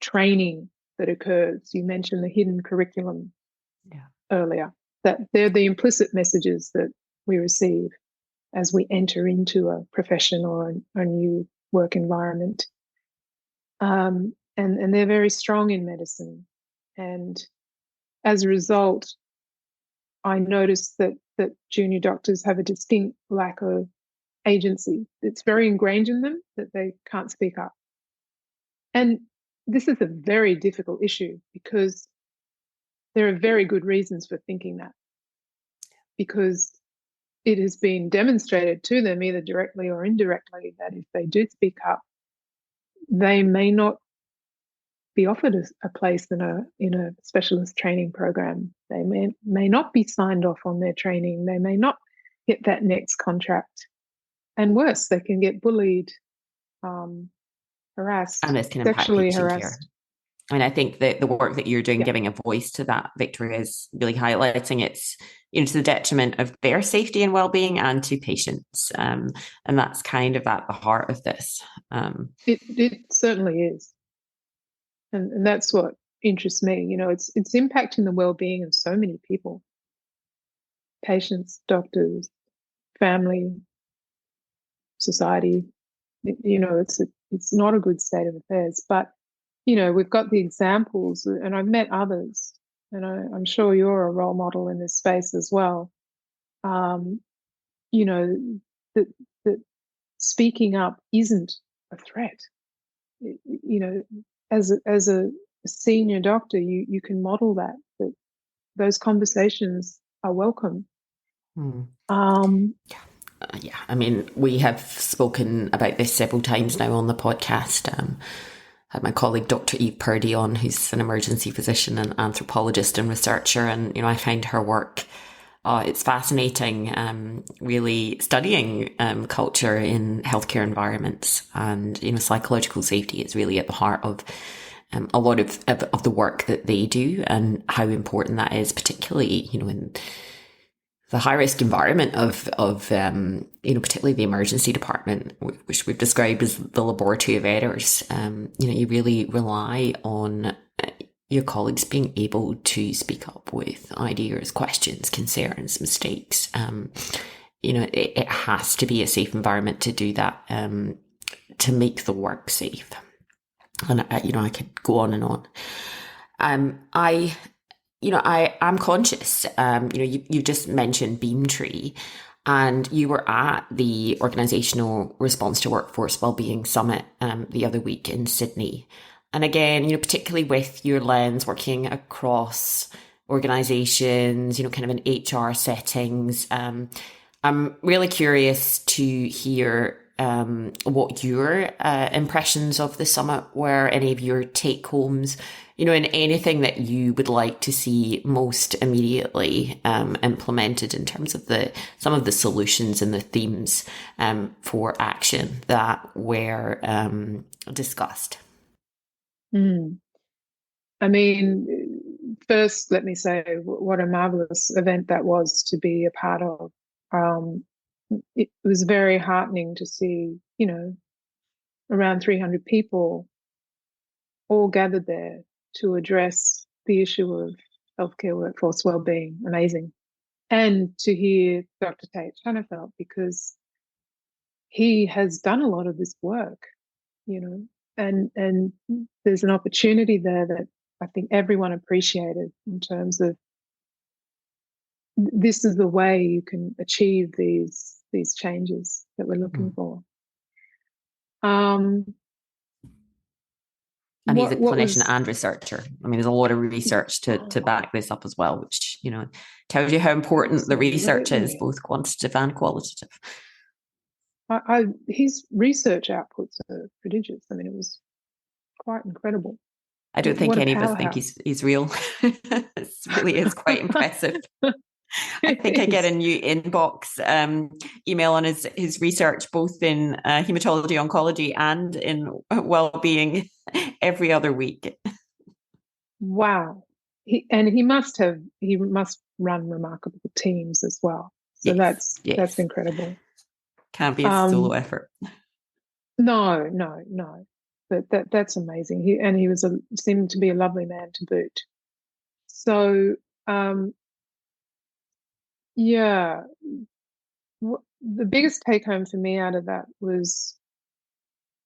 training that occurs. You mentioned the hidden curriculum earlier, that they're the implicit messages that we receive as we enter into a profession or a new work environment. And they're very strong in medicine. And as a result, I noticed that junior doctors have a distinct lack of agency. It's very ingrained in them that they can't speak up. And this is a very difficult issue because there are very good reasons for thinking that. Because it has been demonstrated to them, either directly or indirectly, that if they do speak up, they may not be offered a place in a specialist training program. They may not be signed off on their training. They may not get that next contract. And worse, they can get bullied, harassed, and this can sexually impact patient harassed. care. And I think that the work that you're doing, Yeah, giving a voice to that, Victoria, is really highlighting it's, to the detriment of their safety and well-being and to patients. And that's kind of at the heart of this. it certainly is, and that's what interests me. It's impacting the well-being of so many people, patients, doctors, family, society. It's not a good state of affairs, but we've got the examples, and I've met others, and I'm sure you're a role model in this space as well. Um, you know that that speaking up isn't a threat. As a senior doctor, you can model that those conversations are welcome. Hmm. Um, Yeah, I mean, we have spoken about this several times now on the podcast. Had my colleague Dr. Eve Purdy on, who's an emergency physician and anthropologist and researcher, and I find her work. It's fascinating, really studying culture in healthcare environments, and psychological safety is really at the heart of a lot of the work that they do, and how important that is, particularly in the high risk environment of particularly the emergency department, which we've described as the laboratory of errors. You really rely on your colleagues being able to speak up with ideas, questions, concerns, mistakes. It has to be a safe environment to do that, to make the work safe. And I could go on and on. I'm conscious. You just mentioned Beamtree, and you were at the Organisational Response to Workforce Wellbeing Summit the other week in Sydney. And again, particularly with your lens working across organisations, kind of in HR settings, I'm really curious to hear what your impressions of the summit were, any of your take homes, and anything that you would like to see most immediately implemented in terms of some of the solutions and the themes for action that were discussed. mm. I mean, first, let me say what a marvelous event that was to be a part of. It was very heartening to see, around 300 people all gathered there to address the issue of healthcare workforce wellbeing. Amazing. And to hear Dr. Tate Chanafelt, because he has done a lot of this work, and there's an opportunity there that I think everyone appreciated, in terms of this is the way you can achieve these changes that we're looking for. Um, And he's a what clinician was and researcher. I mean, there's a lot of research to back this up as well, which, tells you how important the research is, absolutely. both quantitative and qualitative. His research outputs are prodigious. I mean, it was quite incredible. I don't think What a any of us think powerhouse. he's real. It really is quite impressive. I think I get a new inbox email on his research, both in hematology, oncology, and in well-being every other week. Wow. He must run remarkable teams as well. So Yes, that's yes. incredible. Can't be a solo effort. No, no, no. But that's amazing. He was seemed to be a lovely man to boot. So yeah, the biggest take home for me out of that was,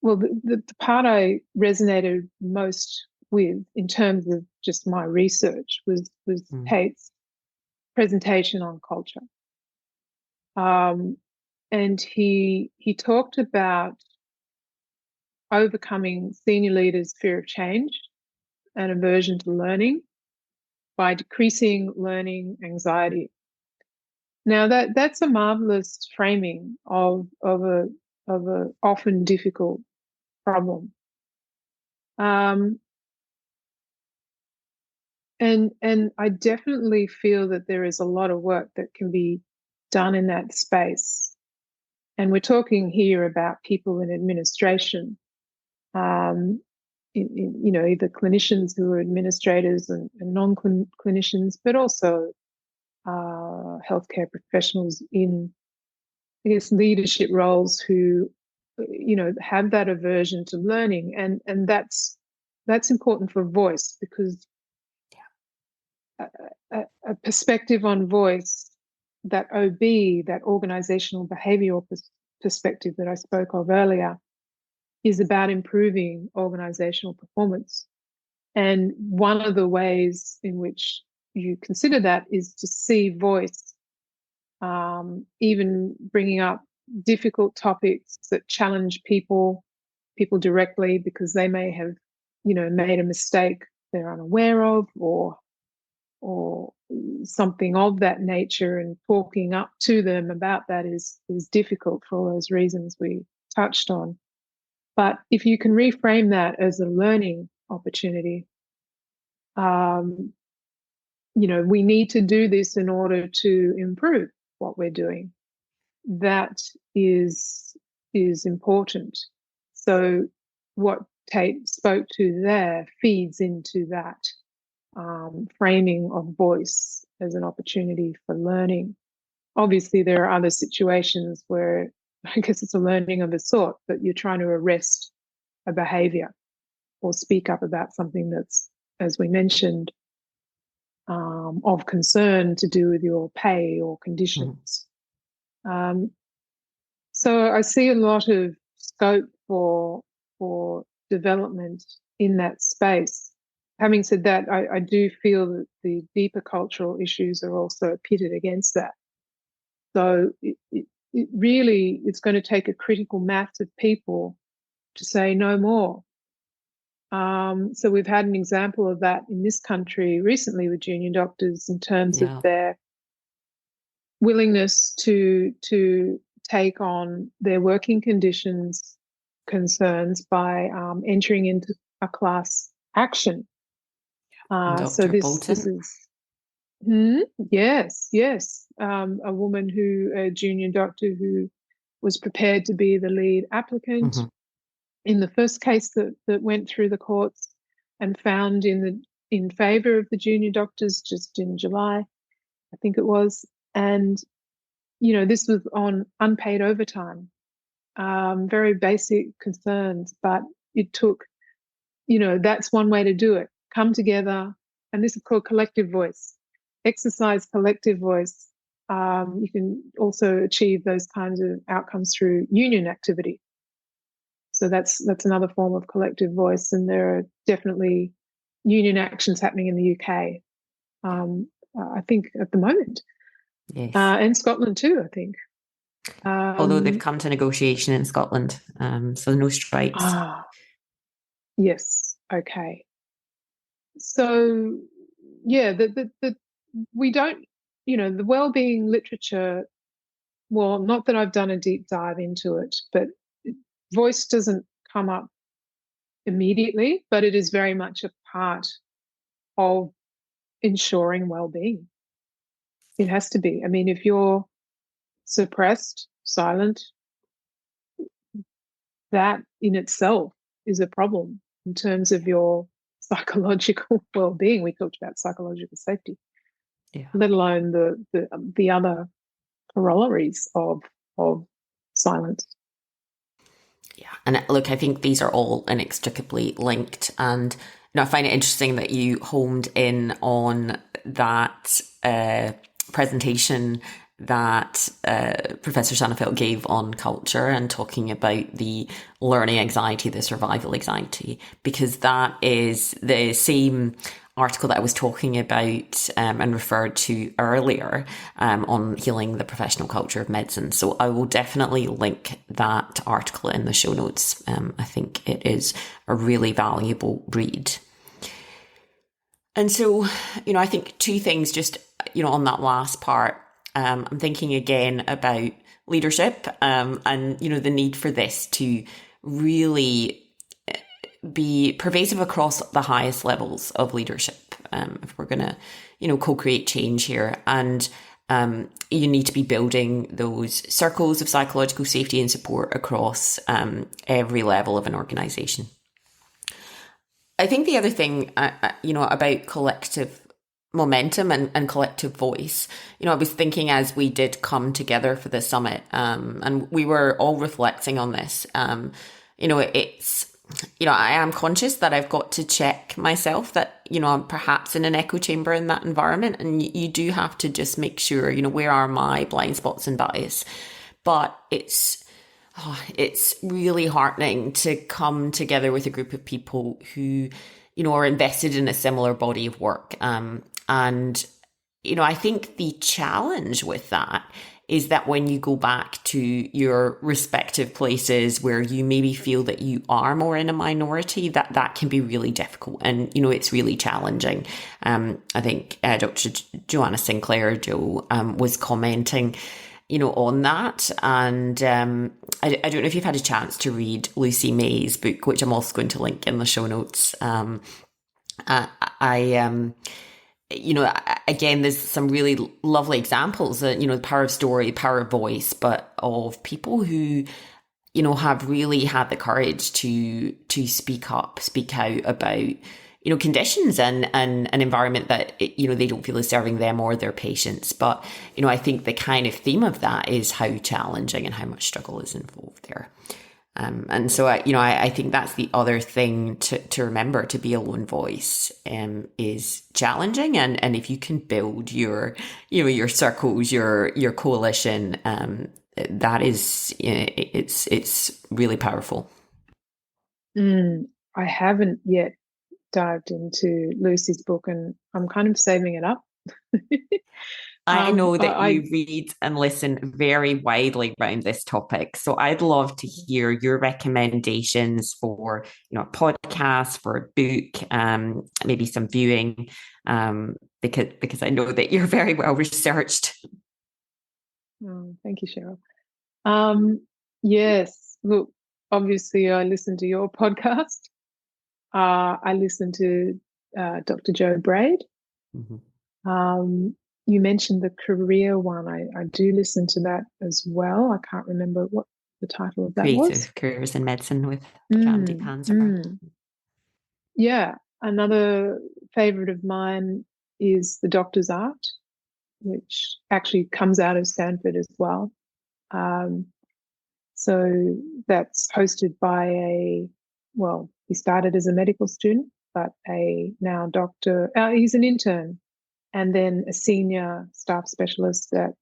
well, the part I resonated most with, in terms of just my research, was Tate's presentation on culture. And he talked about overcoming senior leaders' fear of change and aversion to learning by decreasing learning anxiety. Now that's a marvelous framing of a often difficult problem. Um, and I definitely feel that there is a lot of work that can be done in that space. And we're talking here about people in administration. either clinicians who are administrators and non-clinicians, but also healthcare professionals in, I guess, leadership roles who, have that aversion to learning, and that's important for voice, because a perspective on voice, that OB, that organizational behavioral perspective that I spoke of earlier, is about improving organizational performance. And one of the ways in which you consider that is to see voice, even bringing up difficult topics that challenge people directly, because they may have, made a mistake they're unaware of, or something of that nature, and talking up to them about that is difficult for all those reasons we touched on. But if you can reframe that as a learning opportunity, we need to do this in order to improve what we're doing. That is important. So what Tate spoke to there feeds into that framing of voice as an opportunity for learning. Obviously, there are other situations where I guess it's a learning of a sort, but you're trying to arrest a behavior or speak up about something that's, as we mentioned, of concern to do with your pay or conditions. So I see a lot of scope for development in that space. Having said that, I do feel that the deeper cultural issues are also pitted against that. So it really, it's going to take a critical mass of people to say no more. So we've had an example of that in this country recently with junior doctors, in terms of their willingness to take on their working conditions concerns by entering into a class action. So this is yes, a woman a junior doctor who was prepared to be the lead applicant in the first case that went through the courts, and found in favour of the junior doctors just in July, I think it was. And this was on unpaid overtime, very basic concerns, but it took, that's one way to do it. Come together, and this is called collective voice. Exercise collective voice. You can also achieve those kinds of outcomes through union activity. So that's another form of collective voice, and there are definitely union actions happening in the UK, I think, at the moment. Yes. And Scotland too, I think. Although they've come to negotiation in Scotland, so no strikes. Yes. Okay. So, yeah, we don't, the wellbeing literature, well, not that I've done a deep dive into it, but voice doesn't come up immediately, but it is very much a part of ensuring well-being. It has to be. I mean, if you're suppressed, silent, that in itself is a problem in terms of your psychological well-being. We talked about psychological safety, let alone the other corollaries of silence. Yeah, and look, I think these are all inextricably linked, and I find it interesting that you homed in on that presentation that Professor Sonnefeld gave on culture, and talking about the learning anxiety, the survival anxiety, because that is the same article that I was talking about and referred to earlier on healing the professional culture of medicine. So I will definitely link that article in the show notes. I think it is a really valuable read. And so, I think two things just, on that last part. I'm thinking again about leadership and, the need for this to really be pervasive across the highest levels of leadership if we're going to, co-create change here. And you need to be building those circles of psychological safety and support across every level of an organisation. I think the other thing, about collective momentum and collective voice, I was thinking as we did come together for the summit, and we were all reflecting on this, it's, I am conscious that I've got to check myself that, I'm perhaps in an echo chamber in that environment. And you do have to just make sure, where are my blind spots and bias? But it's really heartening to come together with a group of people who, are invested in a similar body of work. And, I think the challenge with that is that when you go back to your respective places where you maybe feel that you are more in a minority, that can be really difficult. And, it's really challenging. I think Dr. Joanna Sinclair, Joe, was commenting, on that. And I don't know if you've had a chance to read Lucy May's book, which I'm also going to link in the show notes. Again, there's some really lovely examples that, the power of story, power of voice, but of people who, have really had the courage to speak up, speak out about, conditions and an environment that, they don't feel is serving them or their patients. But, I think the kind of theme of that is how challenging and how much struggle is involved there. And so, I think that's the other thing to remember, to be a lone voice, is challenging. And if you can build your circles, your coalition, that is, it's really powerful. I haven't yet dived into Lucy's book, and I'm kind of saving it up. I know that you read and listen very widely around this topic. So I'd love to hear your recommendations for, a podcast, for a book, maybe some viewing, because I know that you're very well researched. Oh, thank you, Cheryl. Yes, look, obviously I listen to your podcast. I listen to Dr. Joe Braid. Mm-hmm. You mentioned the career one. I do listen to that as well. I can't remember what the title of that was. Creative Careers in Medicine with Candy Panzer. Yeah. Another favourite of mine is The Doctor's Art, which actually comes out of Stanford as well. So that's hosted by he started as a medical student, but a now doctor. He's an intern, and then a senior staff specialist at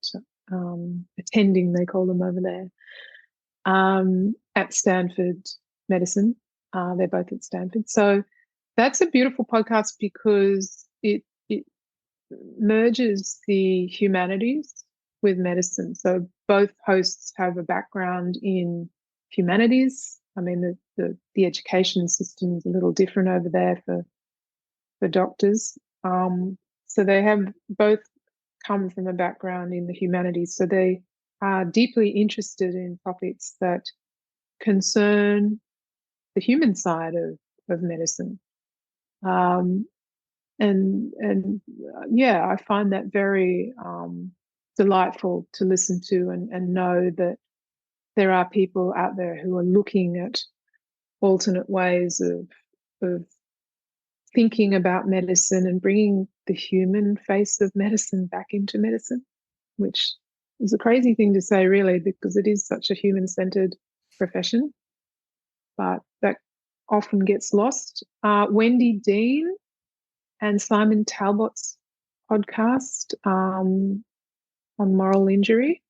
attending, they call them over there, at Stanford Medicine. They're both at Stanford. So that's a beautiful podcast because it merges the humanities with medicine. So both hosts have a background in humanities. I mean, the education system is a little different over there for doctors. So they have both come from a background in the humanities. So they are deeply interested in topics that concern the human side of medicine. I find that very delightful to listen to and know that there are people out there who are looking at alternate ways of thinking about medicine and bringing the human face of medicine back into medicine, which is a crazy thing to say, really, because it is such a human-centered profession, but that often gets lost. Wendy Dean and Simon Talbot's podcast on moral injury.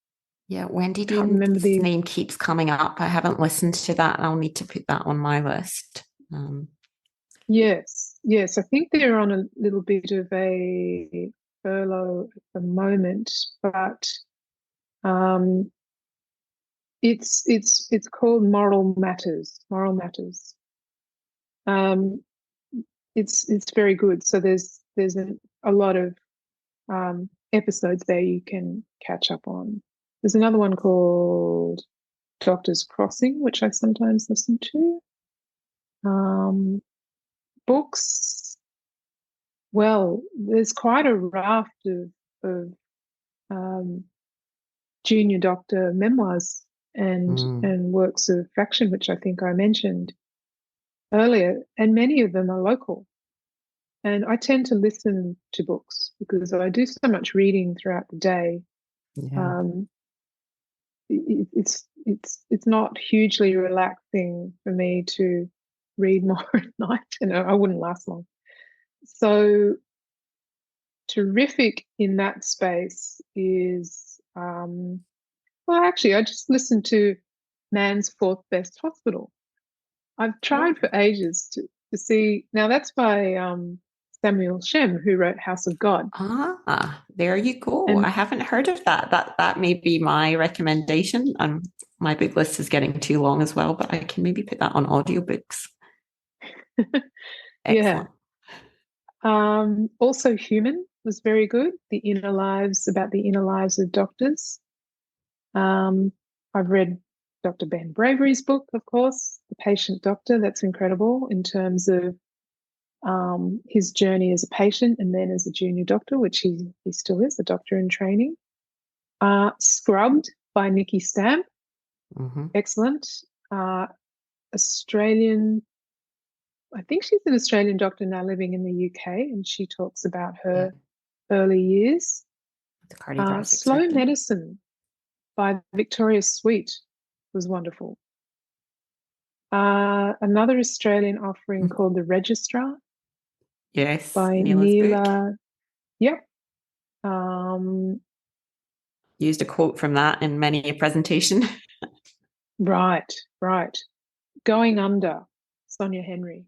Yeah, Wendy Dean's name keeps coming up. I haven't listened to that, and I'll need to put that on my list. Yes. I think they're on a little bit of a furlough at the moment, but it's called Moral Matters. It's very good. So there's a lot of episodes there you can catch up on. There's another one called Doctor's Crossing, which I sometimes listen to. Books. Well, there's quite a raft of junior doctor memoirs and works of fiction, which I think I mentioned. earlier, and many of them are local. And I tend to listen to books because I do so much reading throughout the day. Yeah. Um, it's not hugely relaxing for me to read more at night, and I wouldn't last long. So terrific in that space is well, actually, I just listened to Man's Fourth Best Hospital. I've tried for ages to see. Now that's by Samuel Shem, who wrote House of God. There you go. I And haven't heard of that. That may be my recommendation. My book list is getting too long as well, but I can maybe put that on audiobooks. yeah, Excellent. also Human was very good. About the inner lives of doctors. Um, I've read Dr. Ben Bravery's book, of course, The Patient Doctor. That's incredible in terms of his journey as a patient and then as a junior doctor, which he still is, a doctor in training. Scrubbed by Nikki Stamp. Mm-hmm. Excellent. Uh, Australian, I think she's an Australian doctor now living in the UK, and she talks about Yeah. her early years. The cardiothoracic Slow surgeon. Medicine by Victoria Sweet was wonderful. Another Australian offering called The Registrar Yes, by Neela's book. Neela. Yep. Um, Used a quote from that in many a presentation. right, right. Going Under, Sonia Henry.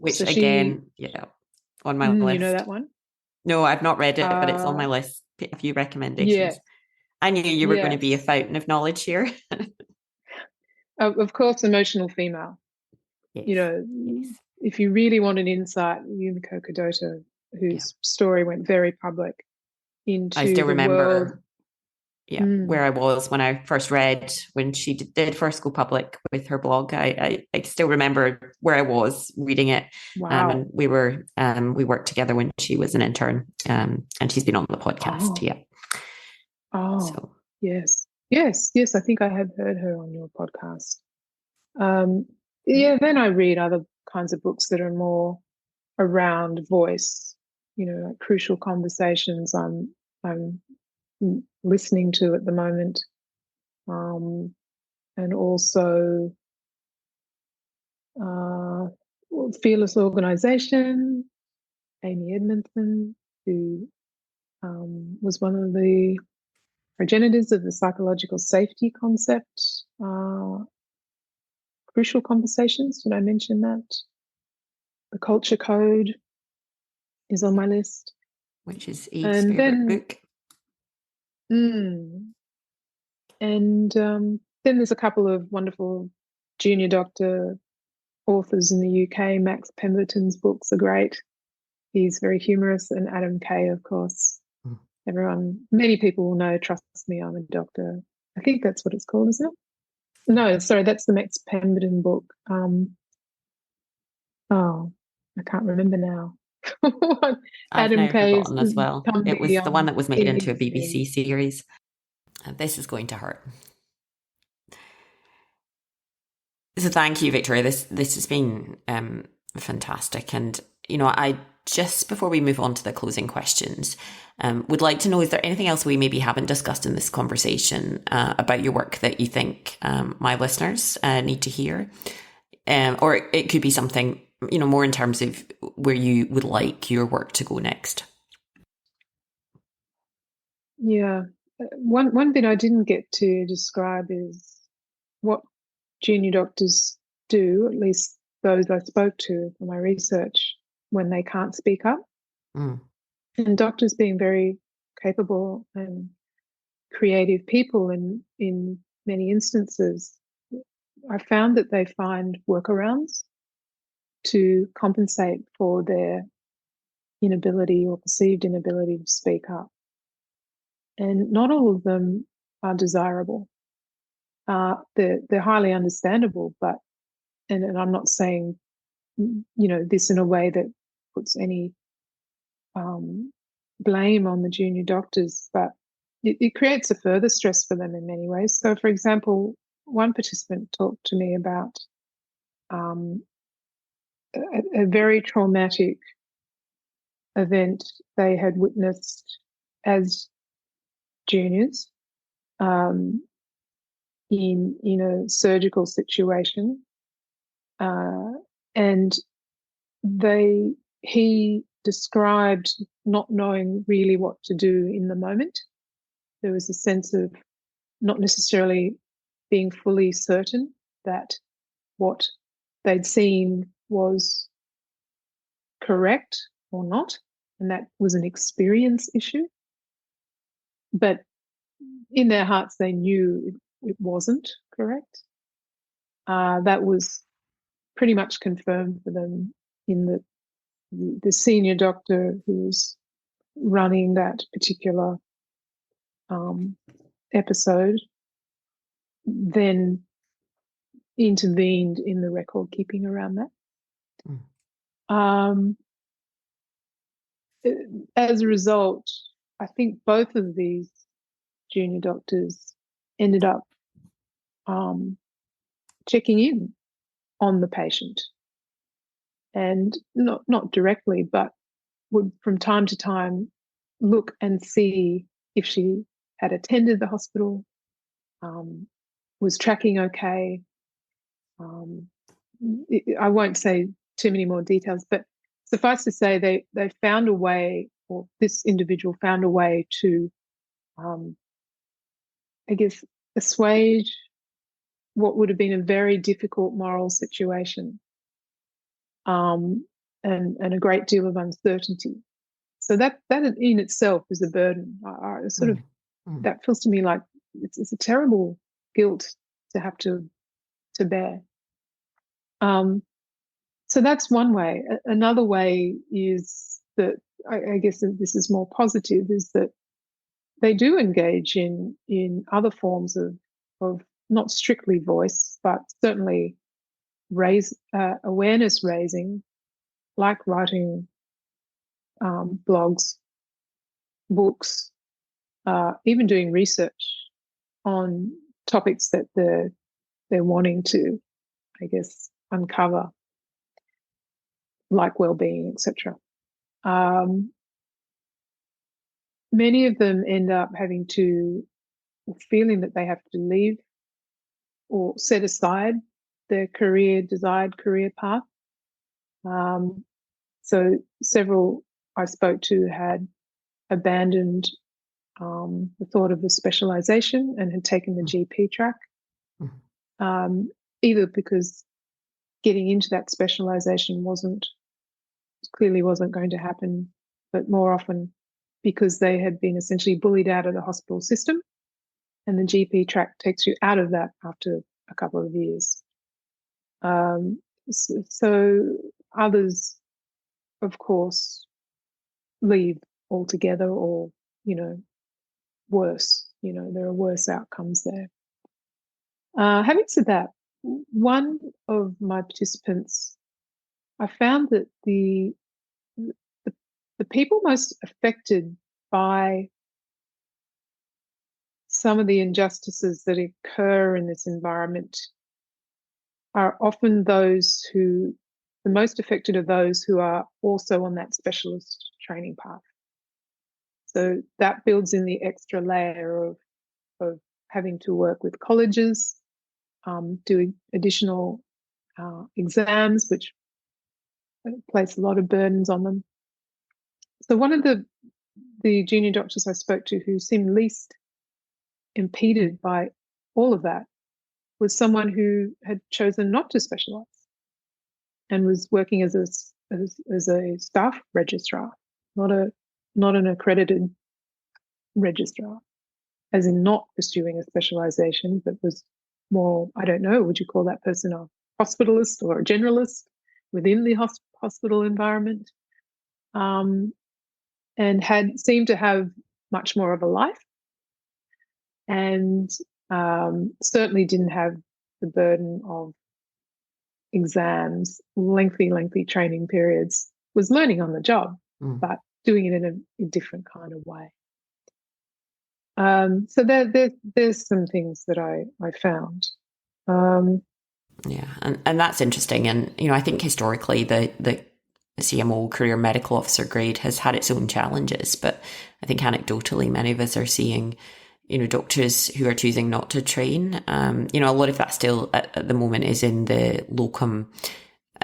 Which So she, again, yeah, on my you know list. that one? No, I've not read it, but it's on Uh, my list. A few yeah, recommendations. I knew you were going to be a yes. fountain of knowledge here. Of course, Emotional Female. You Yes, know, yes, if you really want an insight, Yumiko Kadota, yeah. whose story went very public I into still the world. remember, yeah, Mm, where I was when I first read when she did first go public with her blog. I still remember where I was reading it, and wow. we worked together when she was an intern, and she's been on the podcast. Oh, Yeah, oh, so yes. Yes, yes. I think I have heard her on your podcast. Um, yeah. yeah, then I read other kinds of books that are more around voice, like crucial conversations I'm listening to at the moment. Um, and also uh, Fearless Organization, Amy Edmondson, who was one of the progenitors of the psychological safety concept. Crucial Conversations, did I mention that? The Culture Code is on my list. Which is Eve's And favorite then, book. mm, then there's a couple of wonderful junior doctor authors in the UK. Max Pemberton's books are great. He's very humorous, and Adam Kay, of course. Mm. Many people will know Trust Me, I'm a Doctor. I think that's what it's called, isn't it? No, sorry, that's the Max Pemberton book. Oh, I can't remember now. I've Adam now Kay's forgotten as well. Come It was the one Beyond that was made into a TV BBC series. series. This is going to hurt. So thank you, Victoria. This has been fantastic, and I just before we move on to the closing questions, would like to know, is there anything else we maybe haven't discussed in this conversation about your work that you think my listeners need to hear, or it could be something more in terms of where you would like your work to go next. Yeah. One bit I didn't get to describe is what junior doctors do, at least those I spoke to for my research, when they can't speak up. Mm. And doctors being very capable and creative people in many instances, I found that they find workarounds to compensate for their inability or perceived inability to speak up. And not all of them are desirable. They're highly understandable, but and I'm not saying this in a way that puts any blame on the junior doctors, but it creates a further stress for them in many ways. So, for example, one participant talked to me about a very traumatic event they had witnessed as juniors in a surgical situation, and he described not knowing really what to do in the moment. There was a sense of not necessarily being fully certain that what they'd seen was correct or not, and that was an experience issue. But in their hearts, they knew it wasn't correct. That was pretty much confirmed for them in the senior doctor who was running that particular episode then intervened in the record keeping around that. As a result, I think both of these junior doctors ended up checking in on the patient, and not directly, but would from time to time look and see if she had attended the hospital, was tracking okay. I won't say too many more details, but suffice to say they found a way, or this individual found a way to, I guess, assuage what would have been a very difficult moral situation, and a great deal of uncertainty. So that in itself is a burden. I sort of that feels to me like it's a terrible guilt to have to bear. So that's one way. Another way is that I guess this is more positive, is that they do engage in other forms of not strictly voice, but certainly awareness raising, like writing blogs, books, even doing research on topics that they're wanting to, I guess, uncover, like well-being, etc. Many of them end up feeling that they have to leave or set aside their desired career path. So several I spoke to had abandoned the thought of the specialisation and had taken the GP track, either because getting into that specialisation clearly wasn't going to happen, but more often because they had been essentially bullied out of the hospital system, and the GP track takes you out of that after a couple of years. So others, of course, leave altogether, or, worse. There are worse outcomes there. Having said that, one of my participants, I found that the people most affected by some of the injustices that occur in this environment are often the most affected are those who are also on that specialist training path. So that builds in the extra layer of having to work with colleges, doing additional exams, which place a lot of burdens on them. So one of the junior doctors I spoke to who seemed least impeded by all of that was someone who had chosen not to specialise and was working as a staff registrar, not an accredited registrar, as in not pursuing a specialisation, but was more, I don't know, would you call that person a hospitalist or a generalist within the hospital environment, and had seemed to have much more of a life, and certainly didn't have the burden of exams, lengthy training periods, was learning on the job, but doing it in a different kind of way. So there's some things that I found. Yeah, and that's interesting. And, I think historically the CMO, career medical officer grade, has had its own challenges, but I think anecdotally many of us are seeing, doctors who are choosing not to train. A lot of that still at the moment is in the locum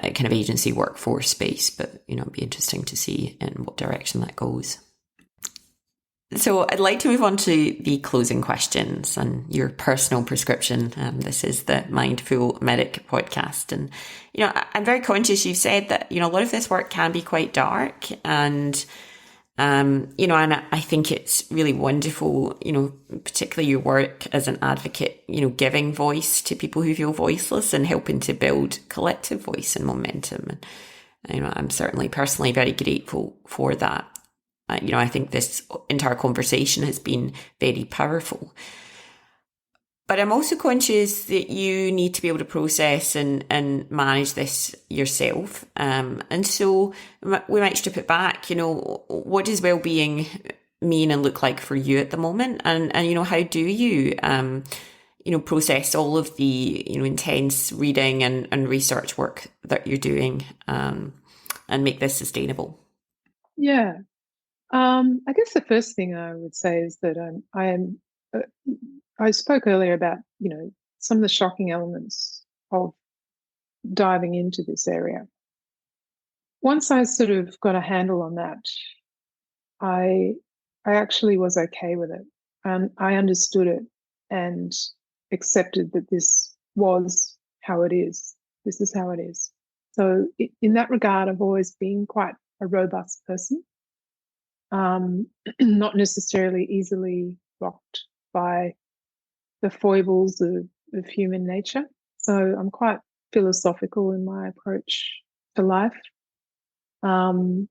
kind of agency workforce space, but, it'd be interesting to see in what direction that goes. So I'd like to move on to the closing questions and your personal prescription. This is the Mindful Medic podcast. And, I'm very conscious you've said that, a lot of this work can be quite dark, and, and I think it's really wonderful, particularly your work as an advocate, giving voice to people who feel voiceless and helping to build collective voice and momentum. And, I'm certainly personally very grateful for that. I think this entire conversation has been very powerful. But I'm also conscious that you need to be able to process and manage this yourself. And so we might strip it back. What does well-being mean and look like for you at the moment? And how do you, process all of the, intense reading and research work that you're doing, and make this sustainable? Yeah. I guess the first thing I would say is that I spoke earlier about, some of the shocking elements of diving into this area. Once I sort of got a handle on that, I actually was okay with it, and I understood it and accepted that this was how it is. This is how it is. So in that regard, I've always been quite a robust person. Not necessarily easily rocked by the foibles of human nature. So I'm quite philosophical in my approach to life. I've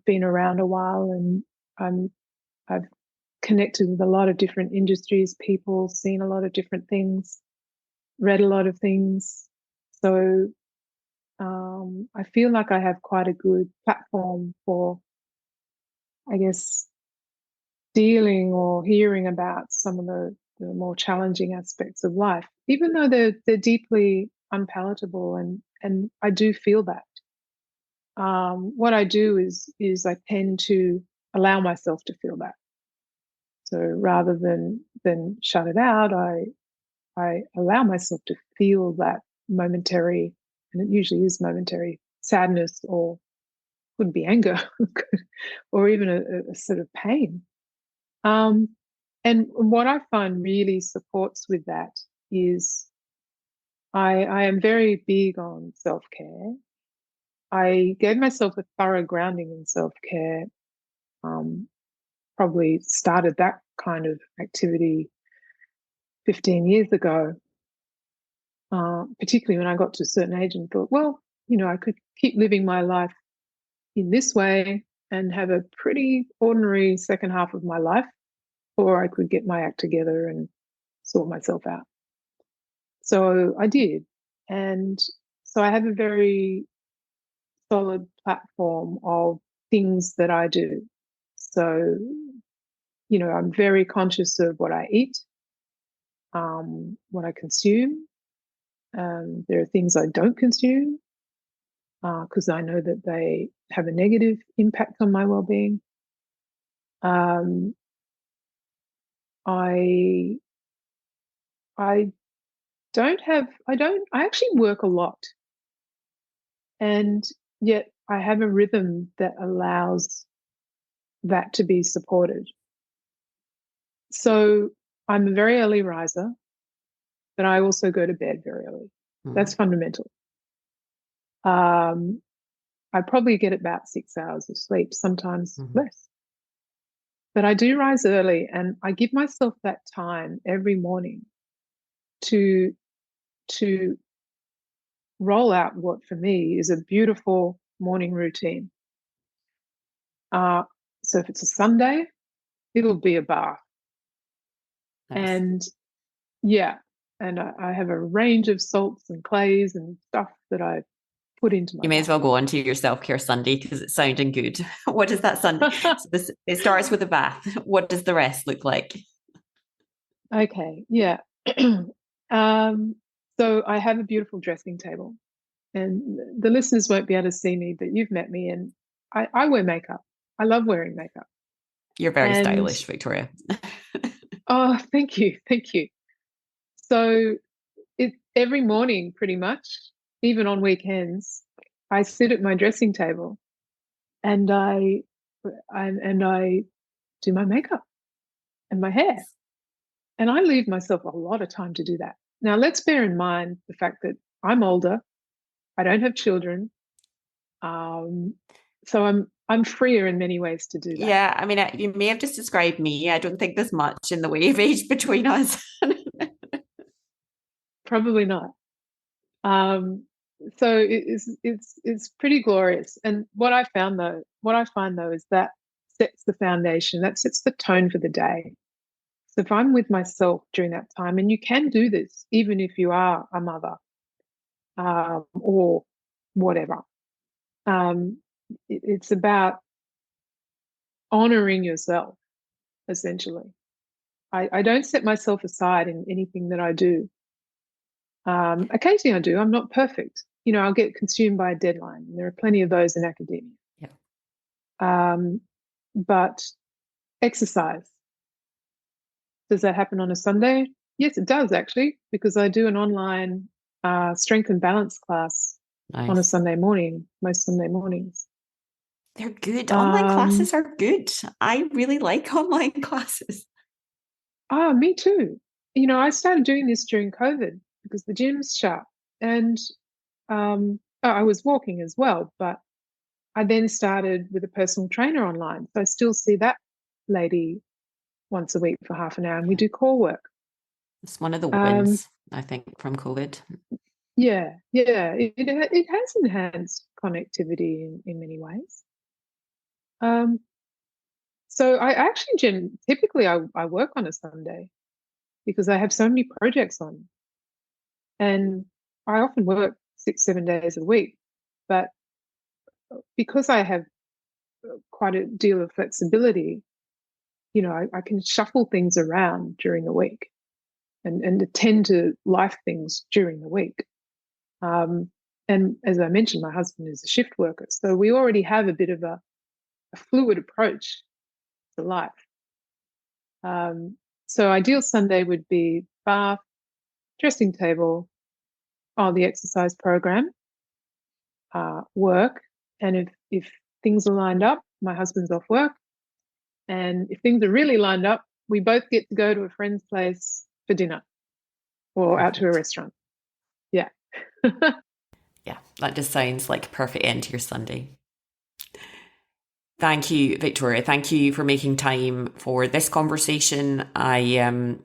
been around a while, and I've connected with a lot of different industries, people, seen a lot of different things, read a lot of things. So I feel like I have quite a good platform for, I guess, dealing or hearing about some of the more challenging aspects of life, even though they're deeply unpalatable, and I do feel that. What I do is I tend to allow myself to feel that. So rather than shut it out, I allow myself to feel that momentary, and it usually is momentary, sadness, or could be anger, or even a sort of pain. And what I find really supports with that is I am very big on self-care. I gave myself a thorough grounding in self-care, probably started that kind of activity 15 years ago, particularly when I got to a certain age and thought, well, I could keep living my life in this way and have a pretty ordinary second half of my life, or I could get my act together and sort myself out. So I did. And so I have a very solid platform of things that I do. So, I'm very conscious of what I eat, what I consume. There are things I don't consume because I know that they have a negative impact on my well-being. I I actually work a lot, and yet I have a rhythm that allows that to be supported. So I'm a very early riser, but I also go to bed very early. That's fundamental. I probably get about 6 hours of sleep, sometimes less. But I do rise early, and I give myself that time every morning to roll out what for me is a beautiful morning routine. So if it's a Sunday, it'll be a bath. Nice. And yeah, and I have a range of salts and clays and stuff that I put into my You may bath. as well go on to your self-care Sunday because it's sounding good. What does that Sunday? So it starts with a bath. What does the rest look like? Okay, yeah. So I have a beautiful dressing table, and the listeners won't be able to see me, but you've met me, and I wear makeup. I love wearing makeup. You're very And stylish, Victoria. oh, thank you. Thank you. So every morning, pretty much, even on weekends, I sit at my dressing table and I do my makeup and my hair. And I leave myself a lot of time to do that. Now, let's bear in mind the fact that I'm older, I don't have children, so I'm freer in many ways to do that. Yeah, I mean, you may have just described me. I don't think there's much in the way of age between us. Probably not. So it's pretty glorious. And what I find though, is that sets the foundation, that sets the tone for the day. So if I'm with myself during that time, and you can do this even if you are a mother, or whatever, it's about honoring yourself, essentially. I don't set myself aside in anything that I do. Occasionally I do. I'm not perfect. I'll get consumed by a deadline. There are plenty of those in academia. Yeah. But exercise, does that happen on a Sunday? Yes, it does, actually, because I do an online strength and balance class on a Nice. Sunday morning, most Sunday mornings. They're good. Online classes are good. I really like online classes. Me too. I started doing this during COVID because the gym's shut, and I was walking as well, but I then started with a personal trainer online. So I still see that lady once a week for half an hour, and we do core work. It's one of the Um, wins, I think, from COVID. yeah, it has enhanced connectivity in many ways. So I actually typically I work on a Sunday because I have so many projects on, and I often work 6, 7 days a week. But because I have quite a deal of flexibility, I can shuffle things around during the week and attend to life things during the week. And as I mentioned, my husband is a shift worker, so we already have a bit of a fluid approach to life. So ideal Sunday would be bath, dressing table, the exercise program, work, and if things are lined up, my husband's off work, and if things are really lined up, we both get to go to a friend's place for dinner or out to a restaurant. Yeah. Yeah, that just sounds like a perfect end to your Sunday. Thank you, Victoria. Thank you for making time for this conversation. I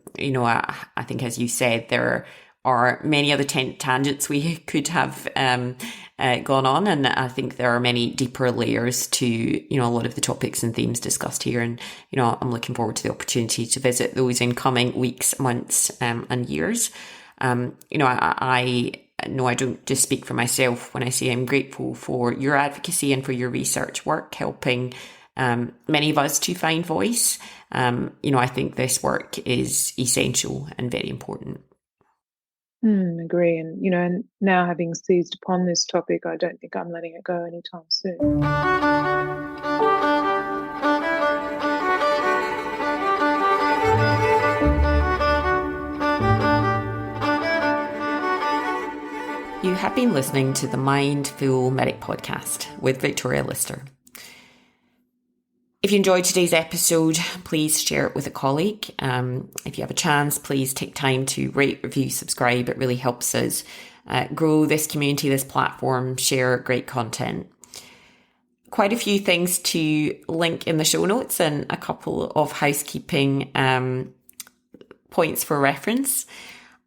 think, as you said, there are many other tangents we could have gone on, and I think there are many deeper layers to a lot of the topics and themes discussed here. And I'm looking forward to the opportunity to visit those in coming weeks, months, and years. I don't just speak for myself when I say I'm grateful for your advocacy and for your research work, helping many of us to find voice. I think this work is essential and very important. Agree. And now having seized upon this topic, I don't think I'm letting it go anytime soon. You have been listening to the Mindful Medic podcast with Victoria Lister. If you enjoyed today's episode, please share it with a colleague. If you have a chance, please take time to rate, review, subscribe. It really helps us grow this community, this platform, share great content. Quite a few things to link in the show notes and a couple of housekeeping points for reference.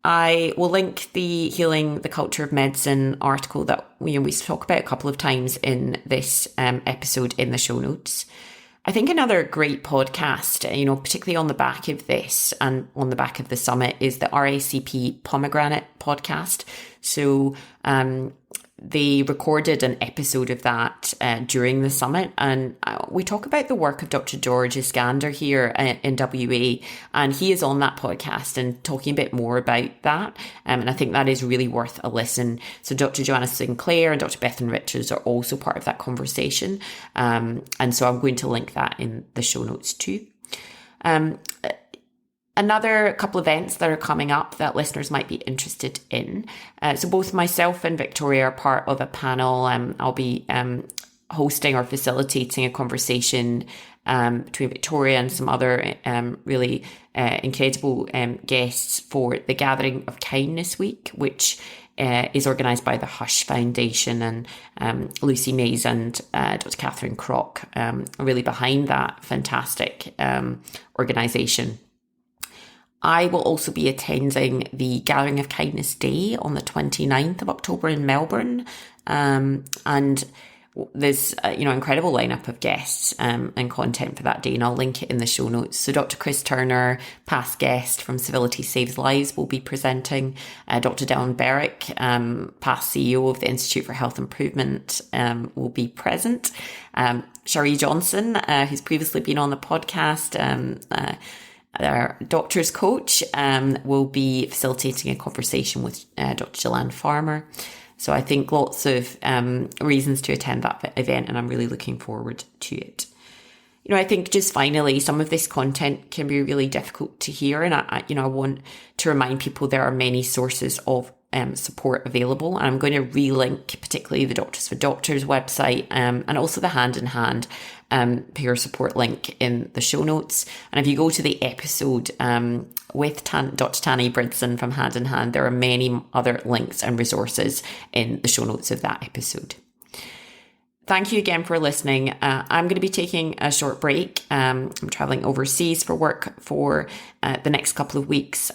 I will link the Healing the Culture of Medicine article that we talk about a couple of times in this episode in the show notes. I think another great podcast, particularly on the back of this and on the back of the summit, is the RACP Pomegranate podcast. So they recorded an episode of that during the summit, and we talk about the work of Dr. George Iskander here in WA, and he is on that podcast and talking a bit more about that, and I think that is really worth a listen. So Dr. Joanna Sinclair and Dr. Bethan Richards are also part of that conversation, and so I'm going to link that in the show notes too. Another couple of events that are coming up that listeners might be interested in. So both myself and Victoria are part of a panel. I'll be hosting or facilitating a conversation between Victoria and some other really incredible guests for the Gathering of Kindness Week, which is organised by the Hush Foundation, and Lucy Mays and Dr. Catherine Crock are really behind that fantastic organisation. I will also be attending the Gathering of Kindness Day on the 29th of October in Melbourne. And there's incredible lineup of guests and content for that day, and I'll link it in the show notes. So Dr. Chris Turner, past guest from Civility Saves Lives, will be presenting. Dr. Dylan Berwick, past CEO of the Institute for Health Improvement, will be present. Cherie Johnson, who's previously been on the podcast, our doctor's coach, will be facilitating a conversation with Dr. Gillian Farmer. So I think lots of reasons to attend that event, and I'm really looking forward to it. I think just finally, some of this content can be really difficult to hear, and I want to remind people there are many sources of support available. And I'm going to relink particularly the Doctors for Doctors website, and also the Hand in Hand peer support link in the show notes. And if you go to the episode with Dr. Tani Bridson from Hand in Hand, there are many other links and resources in the show notes of that episode. Thank you again for listening. I'm going to be taking a short break. I'm traveling overseas for work for the next couple of weeks.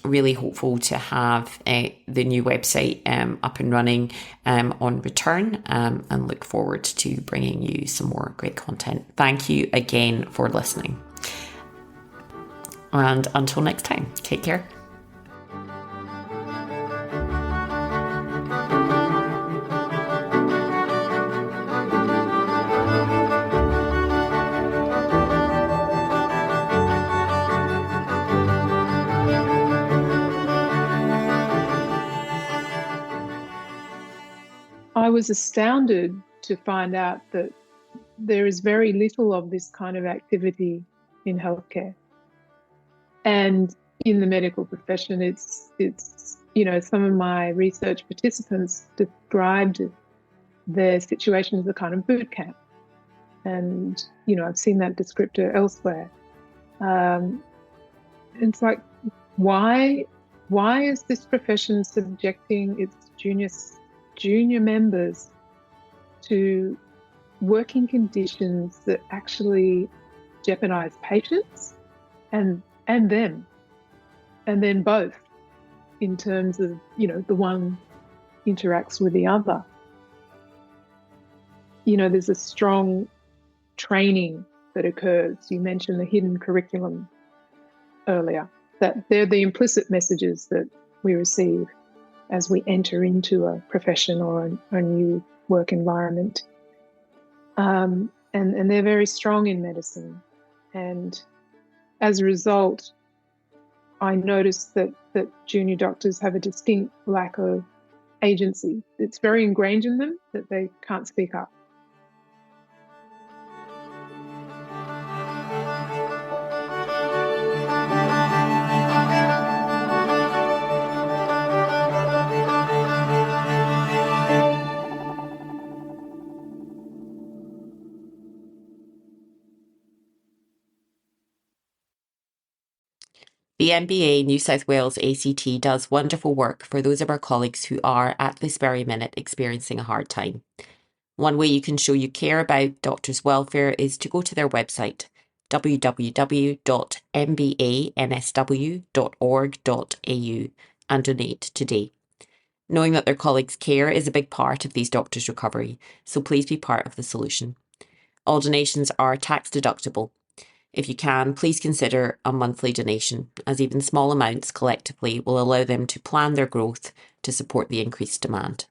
Really hopeful to have the new website up and running on return, and look forward to bringing you some more great content. Thank you again for listening. And until next time, take care. I was astounded to find out that there is very little of this kind of activity in healthcare. And in the medical profession, it's some of my research participants described their situation as a kind of boot camp. And, I've seen that descriptor elsewhere. It's like, why is this profession subjecting its junior members to working conditions that actually jeopardize patients and them, and then both, in terms of, the one interacts with the other. There's a strong training that occurs. You mentioned the hidden curriculum earlier, that they're the implicit messages that we receive as we enter into a profession or a new work environment. And they're very strong in medicine. And as a result, I noticed that junior doctors have a distinct lack of agency. It's very ingrained in them that they can't speak up. The MBA New South Wales ACT does wonderful work for those of our colleagues who are, at this very minute, experiencing a hard time. One way you can show you care about doctors' welfare is to go to their website, www.mbansw.org.au, and donate today. Knowing that their colleagues' care is a big part of these doctors' recovery, so please be part of the solution. All donations are tax deductible. If you can, please consider a monthly donation, as even small amounts collectively will allow them to plan their growth to support the increased demand.